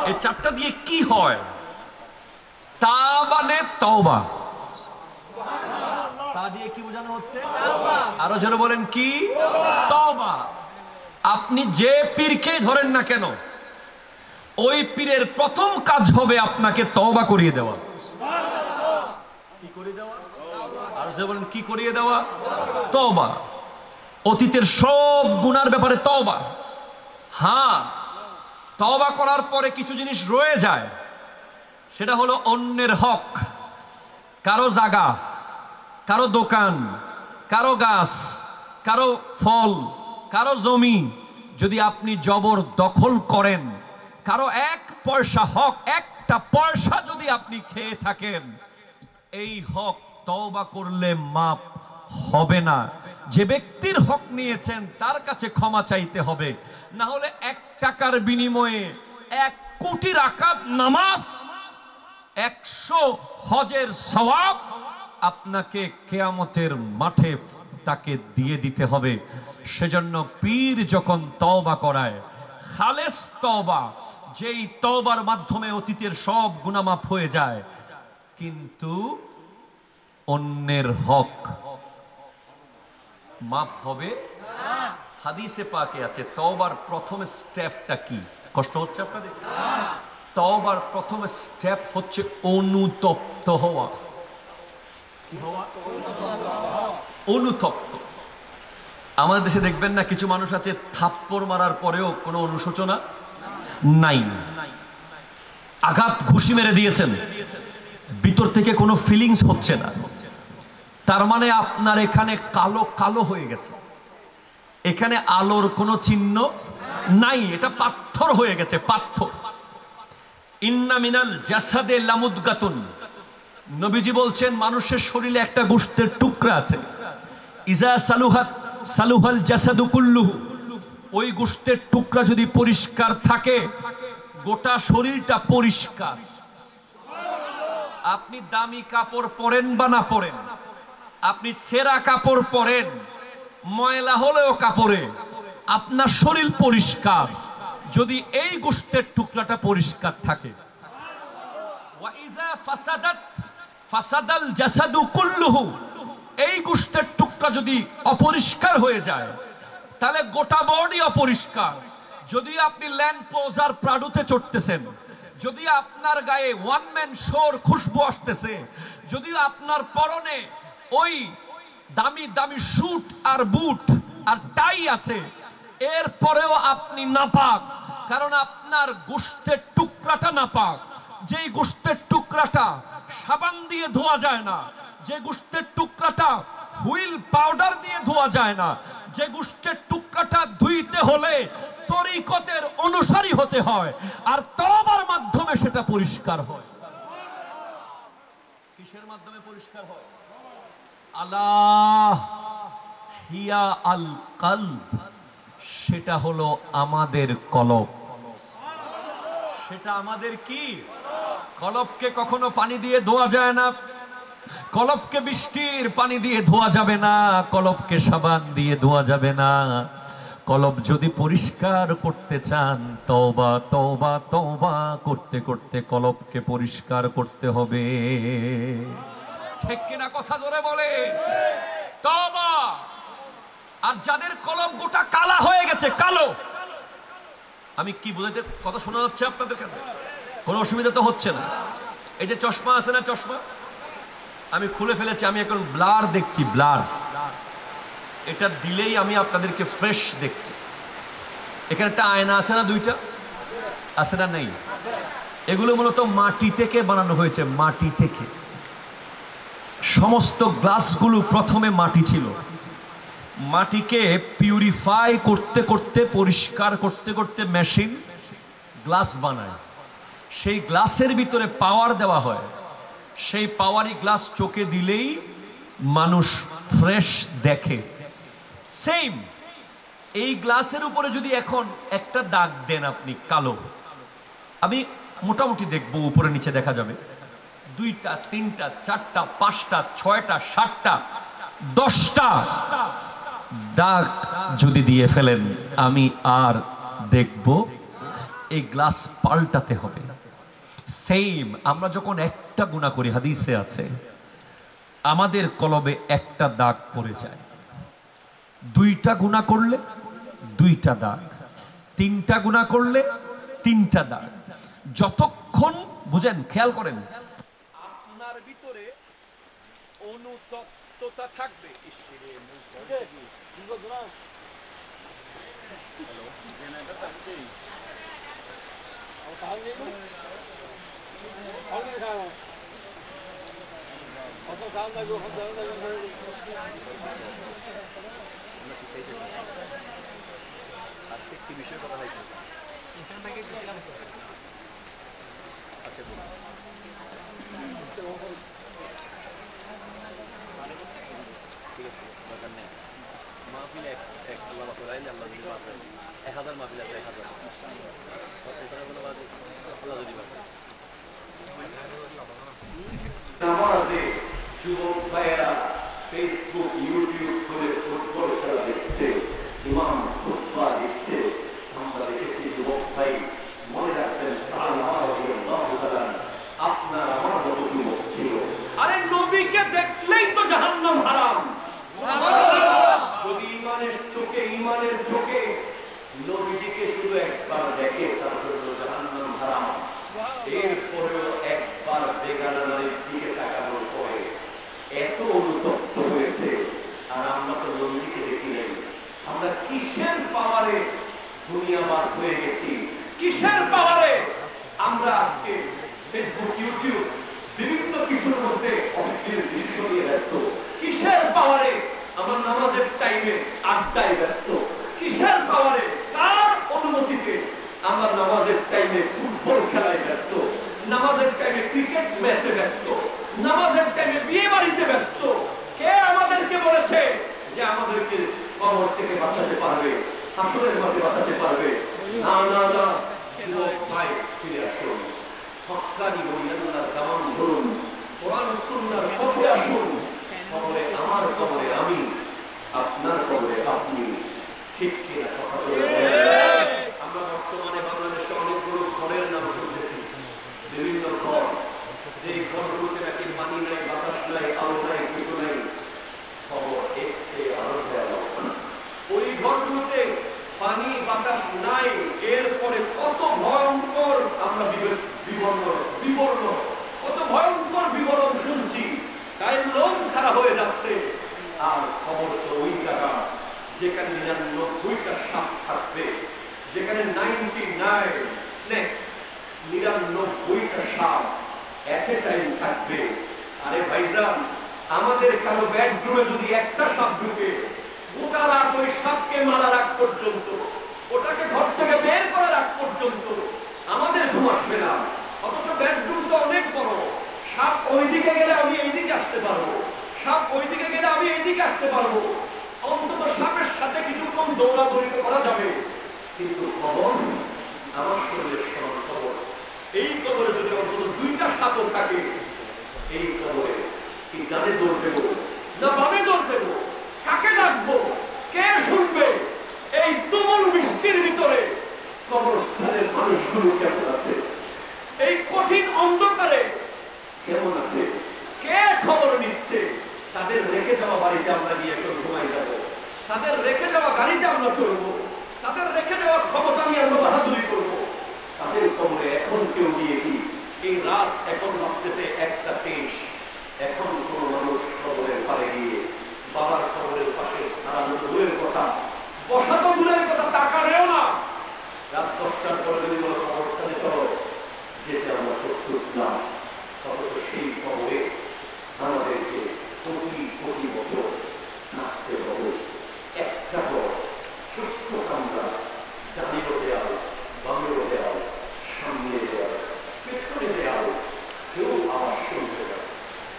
এই চারটা দিয়ে কি হয়? তা মানে তওবা। তা দিয়ে কি বোঝানো হচ্ছে? আরো জোরে বলেন, কি? তওবা। আপনি যে পীরকে ধরেন না কেন, ওই পীরের প্রথম কাজ হবে আপনাকে তওবা করিয়ে দেওয়া। কি করিয়ে দেওয়া? আর যে বলেন, কি করিয়ে দেওয়া? তওবা। অতীতের সব গুনার ব্যাপারে তওবা। হ্যাঁ, তওবা করার পরে কিছু জিনিস রয়ে যায়, সেটা হলো অন্যের হক। কারো জায়গা, কারো দোকান, কারো গাছ, কারো ফল, কারো জমি যদি আপনি জবর দখল করেন, কারো এক পয়সা হক, একটা পয়সা যদি আপনি খেয়ে থাকেন, এই হক তওবা করলে মাপ হবে না। যে ব্যক্তির হক নিয়েছেন তার কাছে ক্ষমা চাইতে হবে, না হলে 1 টাকার বিনিময়ে 1 কোটি রাকাত নামাজ, 100 হজের সওয়াব আপনাকে কিয়ামতের মাঠে তাকে দিয়ে দিতে হবে। সেজন্য পীর যখন তওবা করায়, খালেস তওবা, যেই তওবার মাধ্যমে অতীতের সব গুনাহ মাফ হয়ে যায়, কিন্তু অন্যের হক মাফ হবে না। হাদিসে পাকে আছে তওবার প্রথম স্টেপটা কি? কষ্ট হচ্ছে আপনাদের? তওবার প্রথম স্টেপ হচ্ছে অনুতপ্ত হওয়া। অনুতপ্ত। আমাদের দেশে দেখবেন না কিছু মানুষ আছে থাপ্পড় মারার পরেও কোনো অনুশোচনা নাই, আঘাত ঘুষি মেরে দিয়েছেন, ভিতর থেকে কোনো ফিলিংস হচ্ছে না, তার মানে আপনার এখানে কালো কালো হয়ে গেছে, এখানে আলোর কোনো চিহ্ন নাই, এটা পাথর হয়ে গেছে, পাথর। ইন্না মিনাল জাসাদে লামুদগাতুন, নবীজি বলছেন মানুষের শরীরে একটা গোশতের টুকরা আছে, ইজা সালুহাত সালুহাল জাসাদু কুল্লুহু, ওই গোশতের টুকরা যদি পরিষ্কার থাকে গোটা শরীরটা পরিষ্কার। আপনি দামি কাপড় পরেন বা না পরেন, আপনি ছেঁড়া কাপড় পরেন, ময়লা হলেও কাপড়ে আপনার শরীর পরিষ্কার যদি এই গোশতের টুকরাটা পরিষ্কার থাকে। ওয়া ইজা ফাসাদাত ফাসাদাল জাসাদু কুল্লুহু, এই গোশতের টুকরা যদি অপরিষ্কার হয়ে যায় তাহলে গোটা বডি অপরিষ্কার। যদি আপনি ল্যান্ড ক্লোজার প্রাডুতে চড়তেছেন, যদি আপনার গায়ে ওয়ান ম্যান শোর খুশবু আসতেছে, যদি আপনার পরনে ওই দামি দামি স্যুট আর বুট আর টাই আছে, এরপরেও আপনি নাপাক, কারণ আপনার গোশতের টুকরাটা নাপাক। যেই গোশতের টুকরাটা সাবান দিয়ে ধোয়া যায় না, যে গোশতের টুকরাটা হুইল পাউডার দিয়ে ধোয়া যায় না, যে গোশতের টুকরাটা ধুইতে হলে তরিকতের অনুসারী হতে হয়, আর তওবার মাধ্যমে সেটা পরিষ্কার হয়। কিসের মাধ্যমে পরিষ্কার হয়? আল্লাহ হিয়া আল কলব, সেটা হলো আমাদের কলব। সেটা আমাদের কি? কলবকে কখনো পানি দিয়ে ধোয়া যায় না, কলবকে বৃষ্টির পানি দিয়ে ধোয়া যাবে না, কলবকে সাবান দিয়ে ধোয়া যাবে না। কলব যদি পরিষ্কার করতে চান, তওবা তওবা তওবা করতে করতে কলবকে পরিষ্কার করতে হবে। ঠিক কিনা? কথা জোরে বলে তওবা। আর যাদের কলব গোটা কালা হয়ে গেছে, কালো, আমি কি বুঝাইতে, কথা শোনা যাচ্ছে আপনাদের কাছে? কোনো অসুবিধা তো হচ্ছে না? এই যে চশমা আছে না, চশমা আমি খুলে ফেলেছি, আমি এখন ব্লার দেখছি, ব্লার। এটা দিলেই আমি আপনাদেরকে ফ্রেশ দেখছি। এখানে একটা আয়না আছে না, দুইটা আছে না? নেই? এগুলো মূলত মাটি থেকে বানানো হয়েছে, মাটি থেকে। সমস্ত গ্লাসগুলো প্রথমে মাটি ছিল, মাটিকে পিউরিফাই করতে করতে, পরিষ্কার করতে করতে মেশিন গ্লাস বানায়। সেই গ্লাসের ভিতরে পাওয়ার দেওয়া হয়, সেই পাওয়ারি গ্লাস চোখে দিলেই মানুষ ফ্রেশ দেখে। সেম এই গ্লাসের উপরে যদি এখন একটা দাগ দেন আপনি কালো, আমি মোটামুটি দেখবো উপরে নিচে দেখা যাবে, 2টা 3টা 4টা 5টা 6টা 7টা 10টা দাগ যদি দিয়ে ফেলেন, আমি আর দেখব এই গ্লাস পাল্টাতে হবে। সেম আমরা যখন একটা গুনাহ করি, হাদিসে আছে আমাদের কলবে একটা দাগ পড়ে যায়। 2টা গুনাহ করলে 2টা দাগ, 3টা গুনাহ করলে 3টা দাগ। যতক্ষণ বুঝেন, খেয়াল করেন, আপনার ভিতরে অনুতপ্ততা থাকবে। একটি বিষয় কথা হয়েছে, আচ্ছা ঠিক আছে, দরকার নেই। মাহফিল এক আল্লাহ বাসাইলে আল্লাহ যদি বাসাই 1000 মাহফিল আছে, 1000 আল্লাহ যদি বাসাই। নামাজে যুবক ভাইয়েরা ফেসবুক ইউটিউব করে ফুটবল খেলা দেখছে, ইমাম খুতবা দিচ্ছে, আমরা দেখেছি যুবক ভাই, মনে রাখবেন আপনার আমার যত যুবক ছিল, আরে নবীকে দেখলেই তো জাহান্নাম হারাম। যদি ইমানের চোখে, ইমানের চোখে নবীজিকে শুধু একবার দেখে, তার জন্য জাহান্নাম হারাম। এরপরেও একবার বেগানা নারীর দিকে তাকানোর পরে এত অনুতপ্ত হয়েছে। আর আমরা তো নবীজিকে দেখি নাই। আমরা কিসের পাওয়ারে দুনিয়াবাজ হয়ে গেছি, কিসের পাওয়ারে আমরা আজকে ফেসবুক, ইউটিউব বিভিন্ন কিছুর মধ্যে অশ্লীল দৃশ্য নিয়ে ব্যস্ত, কিসের পাওয়ারে আমার নামাজের টাইমে আড্ডায় ব্যস্ত, কিসের পাওয়ারে কার অনুমতিতে আমরা নামাজের টাইমে ফুটবল খেলায় ব্যস্ত, নামাজের টাইমে ক্রিকেট ম্যাচে ব্যস্ত, নামাজের টাইমে বিয়ে বাড়িতে ব্যস্ত। কে আমাদেরকে বলেছে যে আমাদেরকে কবর থেকে বাঁচাতে পারবে, হাসরের মাঠে বাঁচাতে পারবে? না না না, যুবক ভাই ফিরে আসুন, হক্কানি আল্লাহর দামান ধরুন, কোরআন সুন্নাহর পথে আসুন। কবরে আমার, কবরে আমি, আপনার কবরে আপনি। ঠিক কিনা কথা বলে? আমরা বর্তমানে বাংলাদেশে অনেকগুলো ঘরের নাম শুনতেছি, বিভিন্ন ঘর, যে ঘরগুলোতে নাকি পানি নাই, বাতাস নাই, আলো নাই, কিছু নাই। খবর এসছে আরো ভয়াবহ। ওই ঘরগুলোতে পানি বাতাস নাই, এরপরে কত ভয়ঙ্কর আমরা বিবরণ, কত ভয়ঙ্কর বিবরণ শুনছি, তাই লোম খারাপ হয়ে যাচ্ছে। আর খবর তো ওই জায়গা যেখানে 99টা সাপ থাকবে, যেখানে 99 স্নেকস, 99টা সাপ এট এ টাইম থাকবে। আরে ভাইজান, আমাদের কারো বেডরুমে যদি একটা সাপ ঢুকে, গোটা রাত ওই সাপকে মারার আগ পর্যন্ত, ওটাকে ঘর থেকে বের করার আগ পর্যন্ত আমাদের ঘুম আসবে না। অথচ বেডরুম তো অনেক বড়, সাপ ওইদিকে গেলে আমি এইদিকে আসতে পারবো, সাপ ওইদিকে গেলে আমি এইদিকে আসতে পারবো। অন্তত সাপের সাথে কিছুক্ষণ দৌড়াদৌড়ি করা যাবে। কিন্তু খবর, আমার শরীরের সমান খবর, এই কবরে যদি অন্তত 2টা সাপও থাকে, এই কবরে কি ডানে দৌড় দেবো না বামে দৌড় দেবো? কাকে ডাকবো? কে শুনবে? এই তুমুল বৃষ্টির ভিতরে কবরস্থানের মানুষগুলো কেমন আছে? এই কঠিন অন্ধকারে কেমন আছে? কে খবর নিচ্ছে? তাদের রেখে যাওয়া বাড়িতে আমরা নিয়ে একটু ঘুমাই যাবো, তাদের রেখে যাওয়া গাড়িতে আমরা চলবো, তাদের রেখে যাওয়ার ক্ষমতা নিয়ে আমরা বাহাদুরি করবো। তাদের কবরে এখন কেউ গিয়ে কি? এই রাত এখন বাঁচতেছে 1:23, এখন কোন মানুষ কবরের পারে গিয়ে বাবার কবরের পাশে দাঁড়ানো দূরের কথা, বসা তো দূরের কথা, তাকালেও না। রাত 10টার পরে যদি বলো কবরস্থানে চলো, যেতে আমরা প্রস্তুত না। অথচ সেই কবরে আমাদেরকে কোটি কোটি বছর থাকতে হবে। একটা ঘর, ছোট্ট কামরা, ডানিরও দেয়াল, বামেরও দেয়াল, সামনে দেয়াল, পেছনে দেয়াল, কেউ আওয়াজ শুনবে না,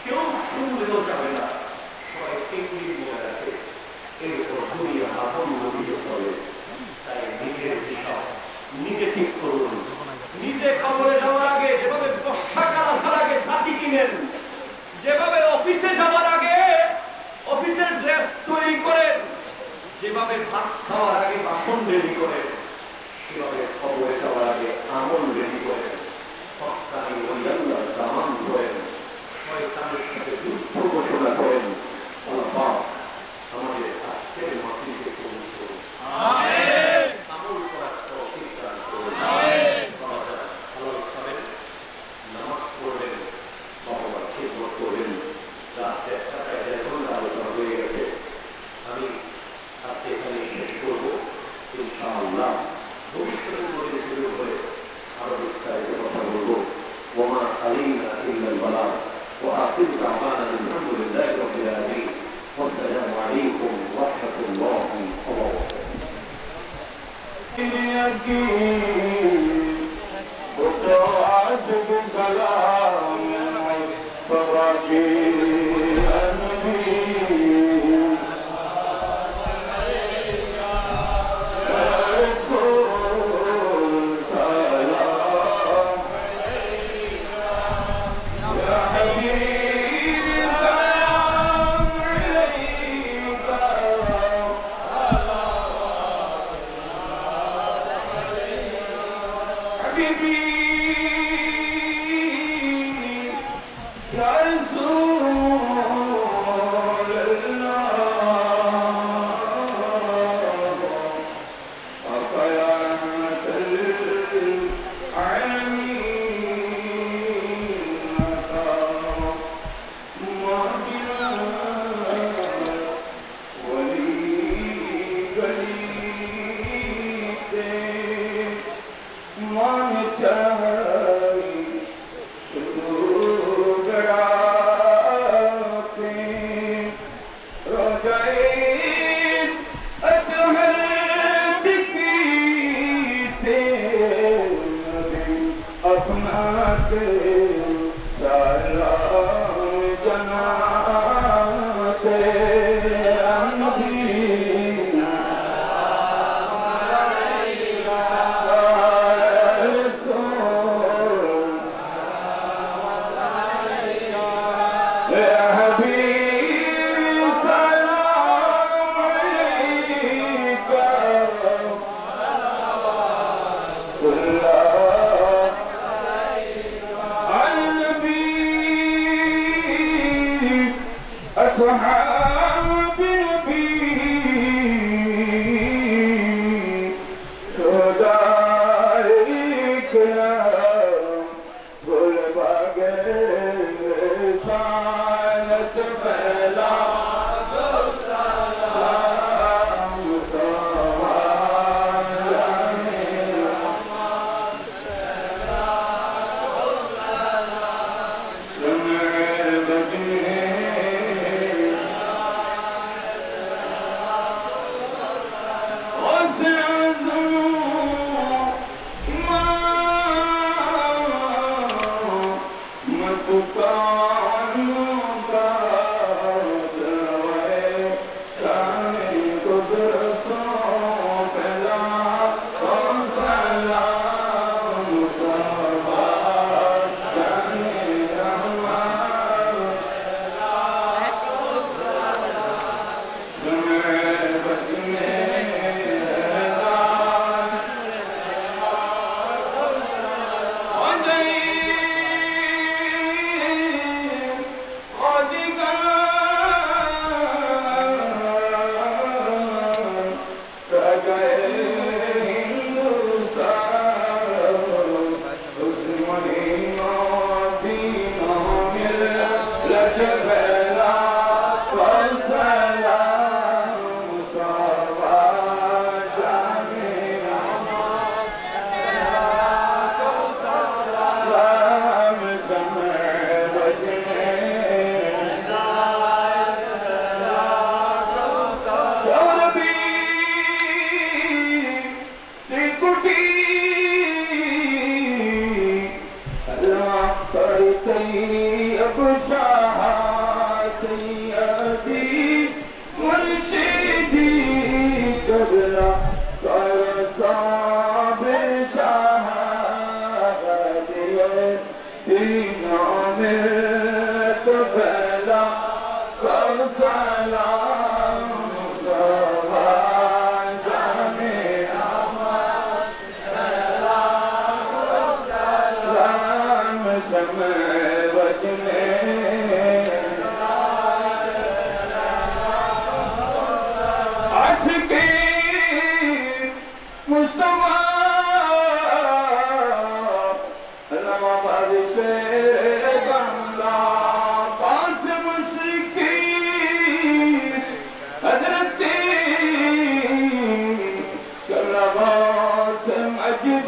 কেউ শুনলেও যাবে না, সবাই টেকনিক মনে রাখে। এরপর দুনিয়া আপন নদীতে চলে। তাই নিজের দিশা নিজে ঠিক করুন। নিজে কবরে যাওয়ার আগে যেভাবে বর্ষাকাল আসার আগে ছাতি কিনেন, যেভাবে অফিসে যাওয়ার আগে অফিসের ড্রেস তৈরি করেন, যেভাবে ভাত খাওয়ার আগে বাসন রেডি করেন, সেভাবে কবরে যাওয়ার আগে আমল রেডি করেন। হক্কানি আল্লাহর দামান ধরেন, শয়তানের সাথে যুদ্ধ ঘোষণা করেন। আল্লাহ আমাদের আজকের মাটিতে কবুল করুন। আমিন। আমল করার তৌফিক দান করুন। আমিন। হালাল খাবেন, নামাজ পড়বেন, বাবার খিদমত করবেন। রাত 1টায় 1.5 ঘন্টা আলোচনা হয়ে গেছে। আমি আজকে এখানে শেষ করবো ইনশাআল্লাহ। ভবিষ্যতের মধ্যে শুরু করে আরো বিস্তারিত কথা বলবো। ওমা আলাইনা ইল্লাল বালাগ ওয়া আখিরু দাওয়ানা আলহামদুলিল্লাহি রাব্বিল আলামিন। والسلام عليكم ورحمة الله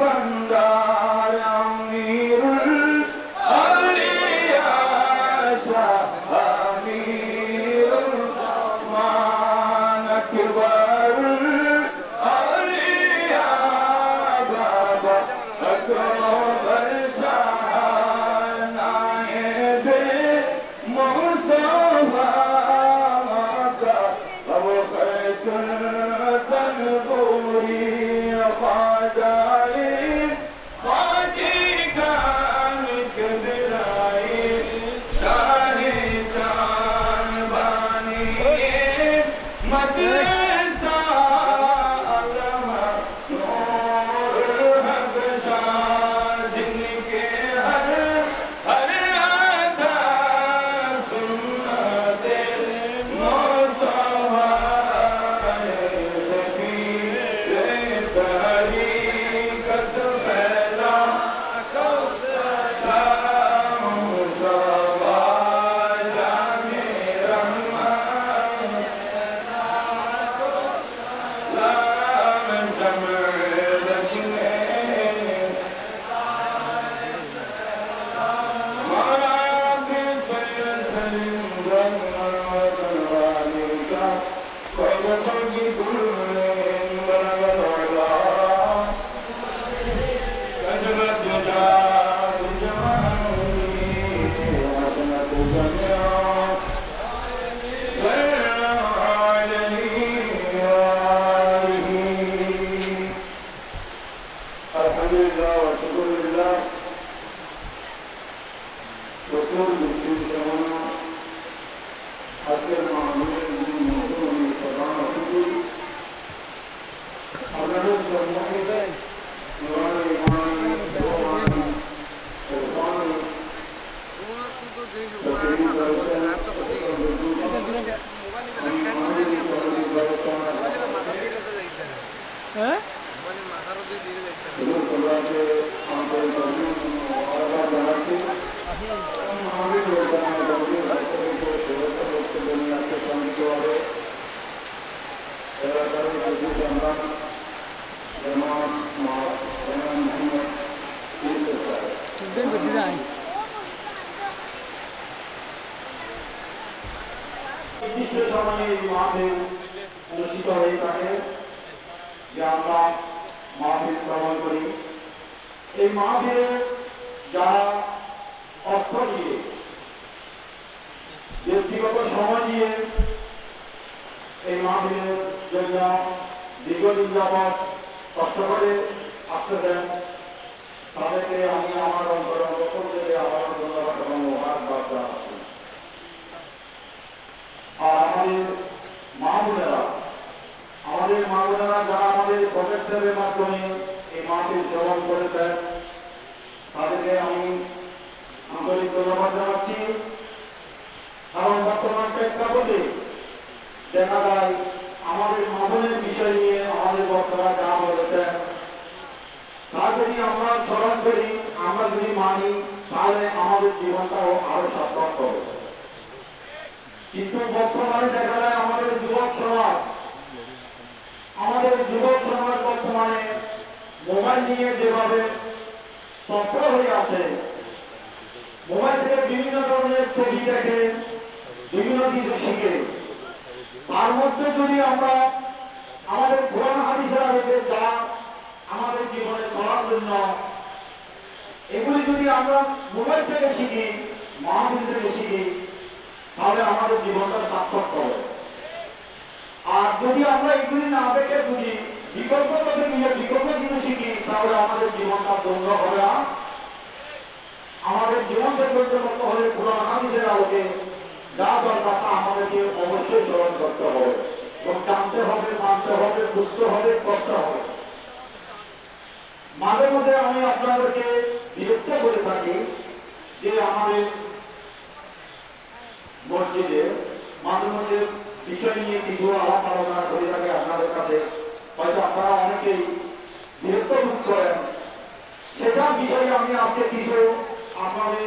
Banda Amirul Awliya প্রচুর বিদ্যুৎ কামনা আজকের মাহফিলের প্রধান অতিথি আপনাদের সম্মানিত নির্দিষ্ট সময়ে এই মাহফিল অনুষ্ঠিত হয়ে থাকে যে আমরা মাহফিল শ্রবণ করি। এই মাহফিলে যারা অর্থ দিয়ে ব্যক্তিগত সময় দিয়ে এই মাহফিলের জন্য দীর্ঘদিন যাবৎ কষ্ট করে আসতেছেন তাদেরকে আমি আমার অন্তরের পক্ষ থেকে আবার ধন্যবাদ এবং মোবারকবাদ জানাচ্ছি। আর আমাদের মা বোনেরা যারা আমাদের প্রজেক্টের মাধ্যমে এই মাহফিল শ্রবণ করেছেন তাদেরকে আমি আন্তরিক ধন্যবাদ জানাচ্ছি। কারণ বর্তমান প্রেক্ষাপটে দেখা যায় আমাদের মা বোনের বিষয় নিয়ে আমাদের বক্তারা যা বলেছেন তা যদি আমরা স্মরণ করি, আমরা যদি মানি, তাহলে আমাদের জীবনটাও আরো সার্থক হবে। কিন্তু বর্তমানে দেখা যায় আমাদের যুবক সমাজ বর্তমানে মোবাইল নিয়ে যেভাবে তৎপর হয়ে আছে, মোবাইল থেকে বিভিন্ন ধরনের ছবি দেখে, বিভিন্ন কিছু শিখে, তার মধ্যে যদি আমরা আমাদের কোরআন হাদিসের আলোকে যা আমাদের জীবনে চলার জন্য এগুলি যদি আমরা মোবাইল থেকে শিখি, মাহফিল থেকে শিখি, তাহলে আমাদের জীবনটা সার্থক হবে। আর যদি আমরা এগুলি না দেখে যদি বিকল্প পথে নিয়ে বিকল্প কিছু শিখি, তাহলে আমাদের জীবনটা ধন্য হবে না। আমাদের জীবনকে ধৈর্য করতে হলে কোরআন হাদিসের আলোকে যা দরকার তা আমাদেরকে অবশ্যই স্মরণ করতে হবে এবং জানতে হবে, মানতে হবে, বুঝতে হবে, করতে হবে। মাঝে মধ্যে আমি আপনাদেরকে বিরক্ত করে থাকি যে আমাদের মসজিদে মাঝে মধ্যে বিষয় নিয়ে কিছু আলাপ আলোচনা করে থাকে আপনাদের কাছে, হয়তো আপনারা অনেকেই বিরক্ত বোধ করেন। সেটা বিষয়ে আমি আজকে কিছু আপনাদের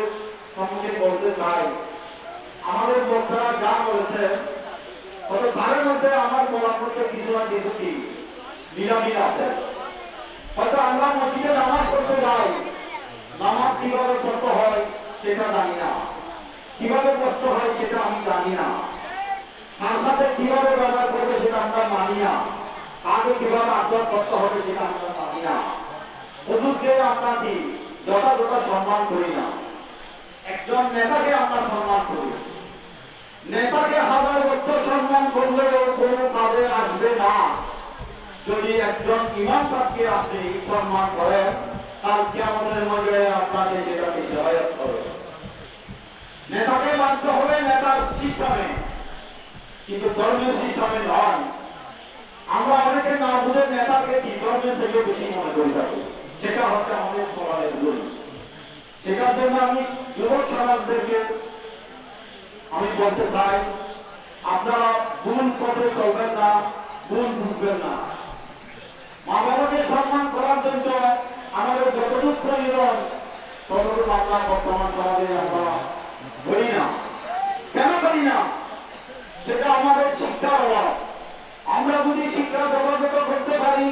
সম্মুখে বলতে চাই। আমাদের বক্তারা যা বলেছেন হয়তো তার মধ্যে আমার বলার মধ্যে কিছু না কিছু কি মিলামিল আছে। হয়তো আমরা মসজিদে নামাজ পড়তে যাই, নামাজ কিভাবে পড়তে হয় সেটা জানি না, কিভাবে কষ্ট হয় সেটা আমি জানি না, তার সাথে কিভাবে ব্যবহার করবে সেটা আমরা মানি না, আগে কিভাবে আচরণ করতে হবে সেটা আমরা জানি না। হুজুরকে আমরা কি যথাযথ সম্মান করি না। একজন নেতাকে আমরা সম্মান করি, নেতাকে হাজার বছর সম্মান করলেও কোনো কাজে আসবে না যদি একজন ইমাম সাহেবকে আপনি সম্মান করেন, তার কিয়ামতের মধ্যে আপনাকে সেটা সহায়তা করে। নেতাকে মানতে হবে নেতার সিস্টেমে, কিন্তু ধর্মীয় সিস্টেমে নয়। আমরা অনেকে না বুঝে নেতাকে কি ধর্মের থেকে বেশি মনে করে থাকি, সেটা হচ্ছে আমাদের সমাজের ভুল। সেটার জন্য আমি যুবক সমাজদেরকে আমি বলতে চাই, আপনারা ভুল পথে চলবেন না, ভুল বুঝবেন না। মা বাবাকে সম্মান করার জন্য আমাদের যতটুকু প্রয়োজন ততটুকু আমরা বর্তমান সমাজে আমরা করি না। কেন করি না? সেটা আমাদের শিক্ষার অভাব। আমরা যদি শিক্ষা যোগাযোগ করতে পারি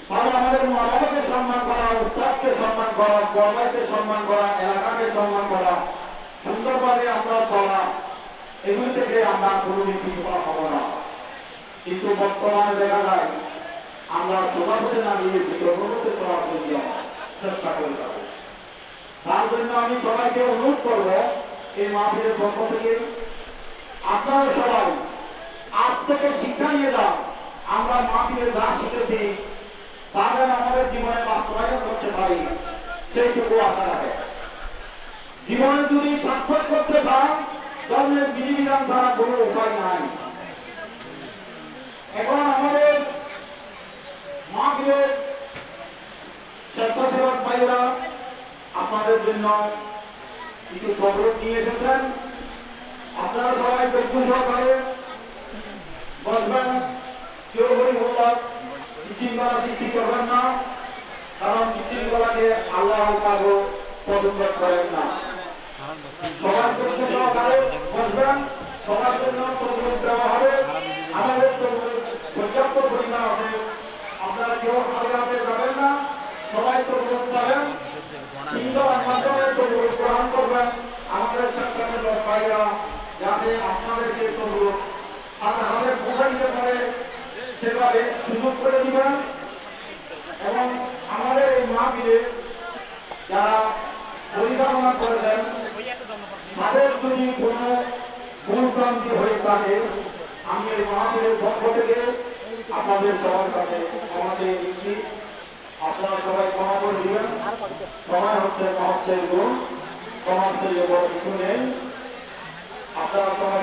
তাহলে আমাদের মা বাবাকে সম্মান করা, উস্তাদকে সম্মান করা, পর্যায়কে সম্মান করা, এলাকাকে সম্মান করা, সুন্দরভাবে আমরা চলা, এগুলি থেকে আমরা কোনোদিন পিছপা হব না। কিন্তু বর্তমানে দেখা যায় আমরা সভাপতি না নিয়ে বিতর্কতে চলার জন্য চেষ্টা করে থাকি। তার জন্য আমি সবাইকে অনুরোধ করব, এই মাহফিলের পক্ষ থেকে আপনারা সবাই আজ থেকে শিক্ষা নিয়ে যান। আমরা মাহফিলে যা শিখেছি তা যেন আমাদের জীবনে বাস্তবায়ন করতে পারি, সেইটুকু আশা রাখে। জীবনে যদি সার্থক করতে চান ধর্মের বিধিবিধান ছাড়া কোনো উপায় নাই। এখন আমাদের মাহফিলের স্বেচ্ছাসেবক ভাইরা আপনাদের জন্য কিছু তরফ নিয়ে এসেছেন। আপনারা সবাই ধৈর্য সহকারে বসবেন, কেউ হরিমুল্লাহ বিশৃঙ্খলা সৃষ্টি করবেন না, কারণ বিশৃঙ্খলাকে আল্লাহ পাগল পছন্দ করেন না। সবার ধৈর্য সহকারে বসবেন, সবার জন্য তরফ দেওয়া হবে। আমাদের পর্যাপ্ত পরিমাণ আছে, আপনারা কেউ হাতে হাতে যাবেন না, সবাই তরফ পাবেন। চিন্তার মাধ্যমে তরফ গ্রহণ করবেন। আমাদের স্বেচ্ছাসেবক ভাইরা যাতে আপনাদেরকে তরফ হাতে হাতে পৌঁছে দিতে পারে সেভাবে সুযোগ করে দিবেন। এবং আমাদের এই মাহফিলে যারা পরিচালনা করেছেন তাদের যদি কোনো ভুলভ্রান্তি হয়ে থাকে আমি এই মাহফিলের পক্ষ থেকে আপনাদের সবার কাছে ক্ষমা চেয়ে দিচ্ছি। আপনারা সবাই ক্ষমা করে দিবেন। সময় হচ্ছে মহত্বের গুণ, ক্ষমার চেয়ে বড় কিছু নেই। আপনারা সবাই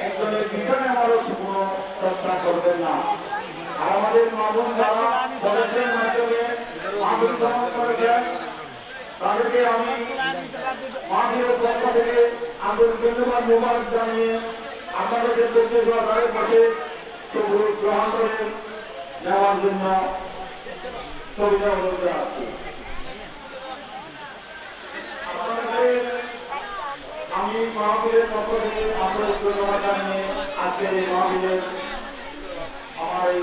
একজনের পিছনে আমারও কোনো চেষ্টা করবেন না। আর আমাদের মাধ্যম যারা সদস্যের মাধ্যমে মাহফিল সমাপ্ত করেছেন তাদেরকে আমি মাহফিলের পক্ষ থেকে আন্তরিক ধন্যবাদ মোবারক জানিয়ে আপনাদেরকে ধৈর্য সহকারে পাশে গ্রহণ করে নেওয়ার জন্য সুবিধা অনুরোধ জানাচ্ছি। আমি মাহফিলের পক্ষ থেকে আন্তরিক ধন্যবাদ জানিয়ে আজকের এই মাহফিলে আমার এই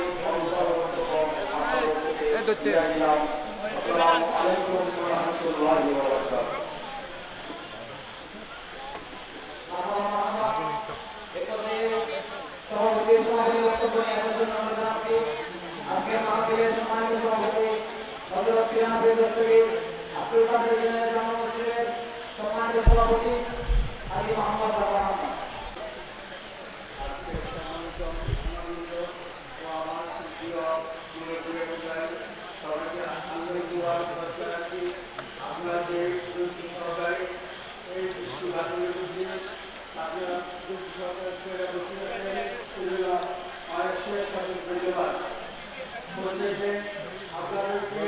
আসসালামু আলাইকুম ওয়া রাহমাতুল্লাহি ওয়া বারাকাতুহু। সভাপতি সমাজের বক্তব্য নিয়ে আসার জন্য আমরা জানাচ্ছি আজকে মাহফিলের সম্মানিত সভাপতি হযরত পিরান ফেজরী আব্দুল কাদের জিলানী জামে মসজিদের সম্মানিত সভাপতি আলী মোহাম্মদ আবরাম। আজকে সম্মানিত ও আমার সুপ্রিয় সবাইকে আন্তরিক ধন্যবাদ জানাচ্ছি। আপনারা যে সহকারে এই বিশ্ববিদ্যালয়ের মধ্যে আপনারা সহকারে বসে আছেন অনেক শেষ ধন্যবাদ। পরিশেষে আপনাদেরকে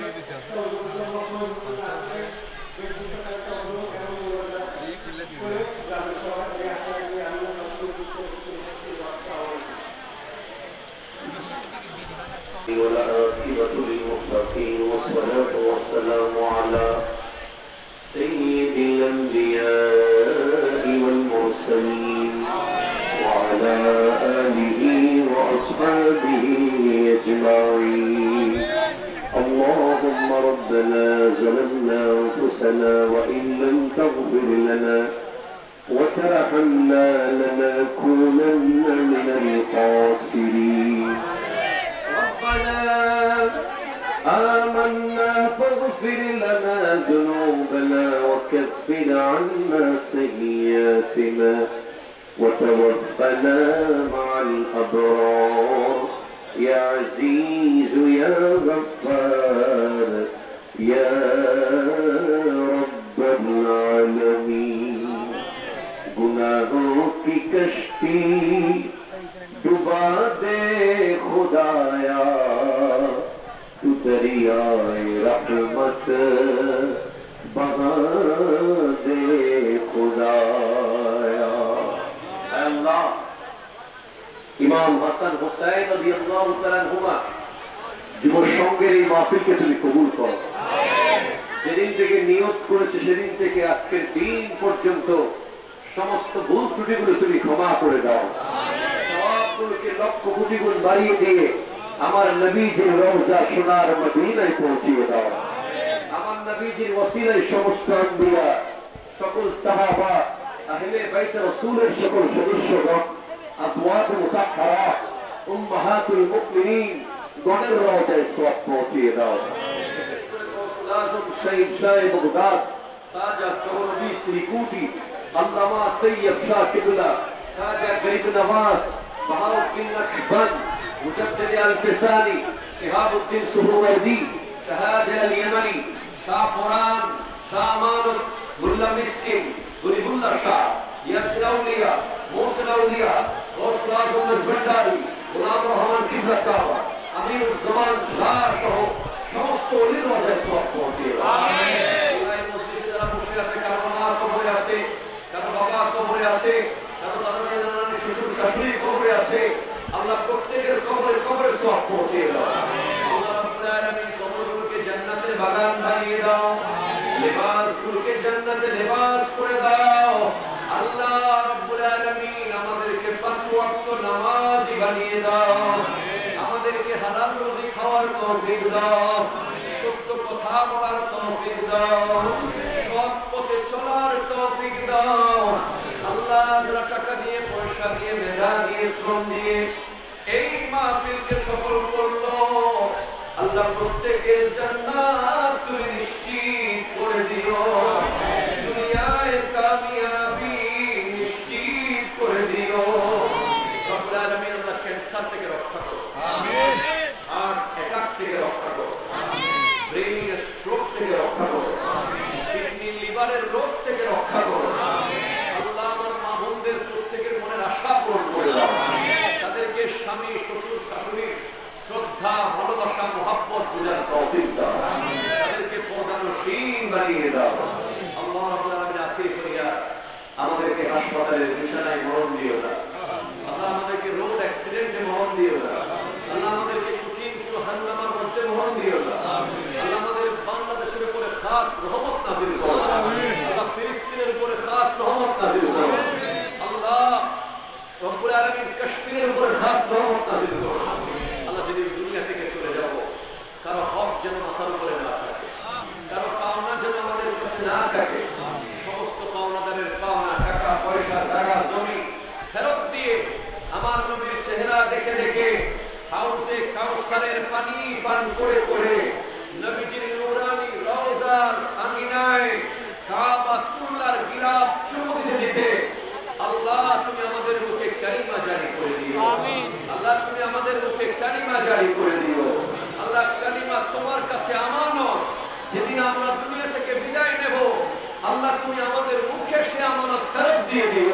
والعاقبة للمتقين والصلاة والسلام على سيد الأنبياء والمرسلين وعلى آله وأصحابه أجمعين. اللهم ربنا ظلمنا أنفسنا وإن لم تغفر لنا وترحمنا لنكونن من الخاسرين. ربنا آمنا فاغفر لنا ذنوبنا وكفر عنا سيئاتنا وتوفنا مع الأبرار يا عزيز يا غفار يا رب العالمين. गुनाहों की कश्ती डुबा दे खुदाया तू दरियाए रहमत बहा दे खुदाया. अल्लाह ইমাম হাসান হুসাইন রাদিয়াল্লাহু তাআলা আনহুমা যুব সংঘের এই মাহফিলকে তুমি কবুল করো। যেদিন থেকে নিয়ত করেছে সেদিন থেকে আজকের দিন পর্যন্ত সমস্ত ভুল ত্রুটিগুলো তুমি ক্ষমা করে দাও। সবগুলোকে লক্ষ কোটি গুণ বাড়িয়ে দিয়ে আমার নবীজির রওজা সোনার মদিনায় পৌঁছিয়ে দাও। আমার নবীজির ওসিলায় সমস্ত আম্বিয়া, সকল সাহাবা, আহলে বাইত রাসূলের সকল সদস্যগণ, আজওয়াজ মুতাহহারাত, উম্মাহাতুল মুমিনিন গণের রওজায় সওয়াব পৌঁছিয়ে দাও। আজম শহীদ শাহ বগদাদ তাজা চৌরবি শ্রীকুটি আল্লামা তৈয়ব শাহ কিবলা তাজা গরিব নওয়াজ বাহাউদ্দিন নকশবন্দ মুজাদ্দিদ আল-কিসানি শিহাবউদ্দিন সুহরাওয়ার্দী, শাহাদ আল ইয়ামানি, শাহ ফরহান, শাহ আমানত, মোল্লা মিসকিন, গরিবুল্লাহ শাহ, ইয়াসির আউলিয়া, মোহসিন আউলিয়া, গৌসুল আজম ভান্ডারী, গোলাম রহমান কিবলা কাবা, আমিরুজ্জামান শাহ সহ সমস্ত ওলির মাঝে সওয়াব পৌঁছে দাও। আমিন। এই মজলিসে যারা বসে আছে, কারো মা কবরে আছে, কারো বাবা কবরে আছে, কারো দাদা নানি শ্বশুর শাশুড়ি কবরে আছে, আল্লাহ প্রত্যেকের কবরে সওয়াব পৌঁছে দাও। আল্লাহ রাব্বুল আলামিন কবরগুলোকে জান্নাতের বাগান বানিয়ে দাও, লিবাসগুলোকে জান্নাতে লিবাস করে দাও। আল্লাহ রাব্বুল আলামিন আমাদেরকে 5 ওয়াক্ত নামাজি বানিয়ে দাও, আমাদেরকে হালাল রুজি খাওয়ার তৌফিক দাও, সত্য কথা বলার তৌফিক দাও, সৎ পথে চলার তৌফিক দাও। আল্লাহ যারা টাকা দিয়ে, পয়সা দিয়ে, মেধা দিয়ে, শ্রম দিয়ে এই মাহফিলকে সফল করলো, আল্লাহ প্রত্যেকের জান্নাত তুমি নিশ্চিত করে দিও, দুনিয়ায় কামিয়াবি নিশ্চিত করে দিও। রব্বুল আলামিন আল্লাহ ক্যান্সার থেকে রক্ষা করো, আমিন। আর অ্যাটাক থেকে রক্ষা করো, আমিন। ব্রেইন স্ট্রোক থেকে রক্ষা করো, আমিন। কিডনি লিভারের রোগ থেকে রক্ষা করো, আমিন। আল্লাহ আমার মা বোনদের প্রত্যেকের মনের আশা পূরণ করে দাও, তাদেরকে স্বামী, শ্বশুর, শাশুড়ির শ্রদ্ধা, ভালোবাসা, মহব্বত বুঝার তৌফিক দাও, তাদেরকে পর্দানশীল বানিয়ে দাও। আল্লাহ রাব্বুল আলামিন আখির ফরিয়াদ, আমাদেরকে হাসপাতালের বিছানায় মরণ দিও না, আল্লাহ আমাদেরকে রোড অ্যাক্সিডেন্টে মরণ দিও না, আল্লাহ আমাদেরকে কঠিন জাহান্নামের মধ্যে মরণ দিও না, আল্লাহ আমাদের বাংলাদেশের উপরে খাস রহমত নাযিল করো, আল্লাহ ফিলিস্তিনের উপরে খাস রহমত নাযিল করো, আল্লাহ রব্বুল আলামিন কাশ্মীরের উপরে খাস রহমত নাযিল করো। আল্লাহ যেদিন দুনিয়া থেকে চলে যাব, কারো হক যেন মাথার উপরে না থাকে, কারো পাওনা যেন আমাদের কাছে না থাকে, সমস্ত পাওনাদারের পাওনা টাকা পয়সা, জায়গা জমি ফেরত দিয়ে আমার নবীর চেহারা দেখে দেখে হাউসে কাউসারের পানি পান করে করে নবীজির নূরানি রওজার আমিনায় কাবাতুল্লাহর গিলাফ চুমু দিতে দিতে আল্লাহ তুমি আমাদের মুখে কালিমা জারি করে দিও, আমিন। আল্লাহ তুমি আমাদের মুখে কালিমা জারি করে দিও। আল্লাহ কালিমা তোমার কাছে আমানত, যেদিন আমরা দুনিয়া থেকে বিদায় নেব, আল্লাহ তুমি আমাদের মুখে সে আমানত ফেরত দিয়ে দিও।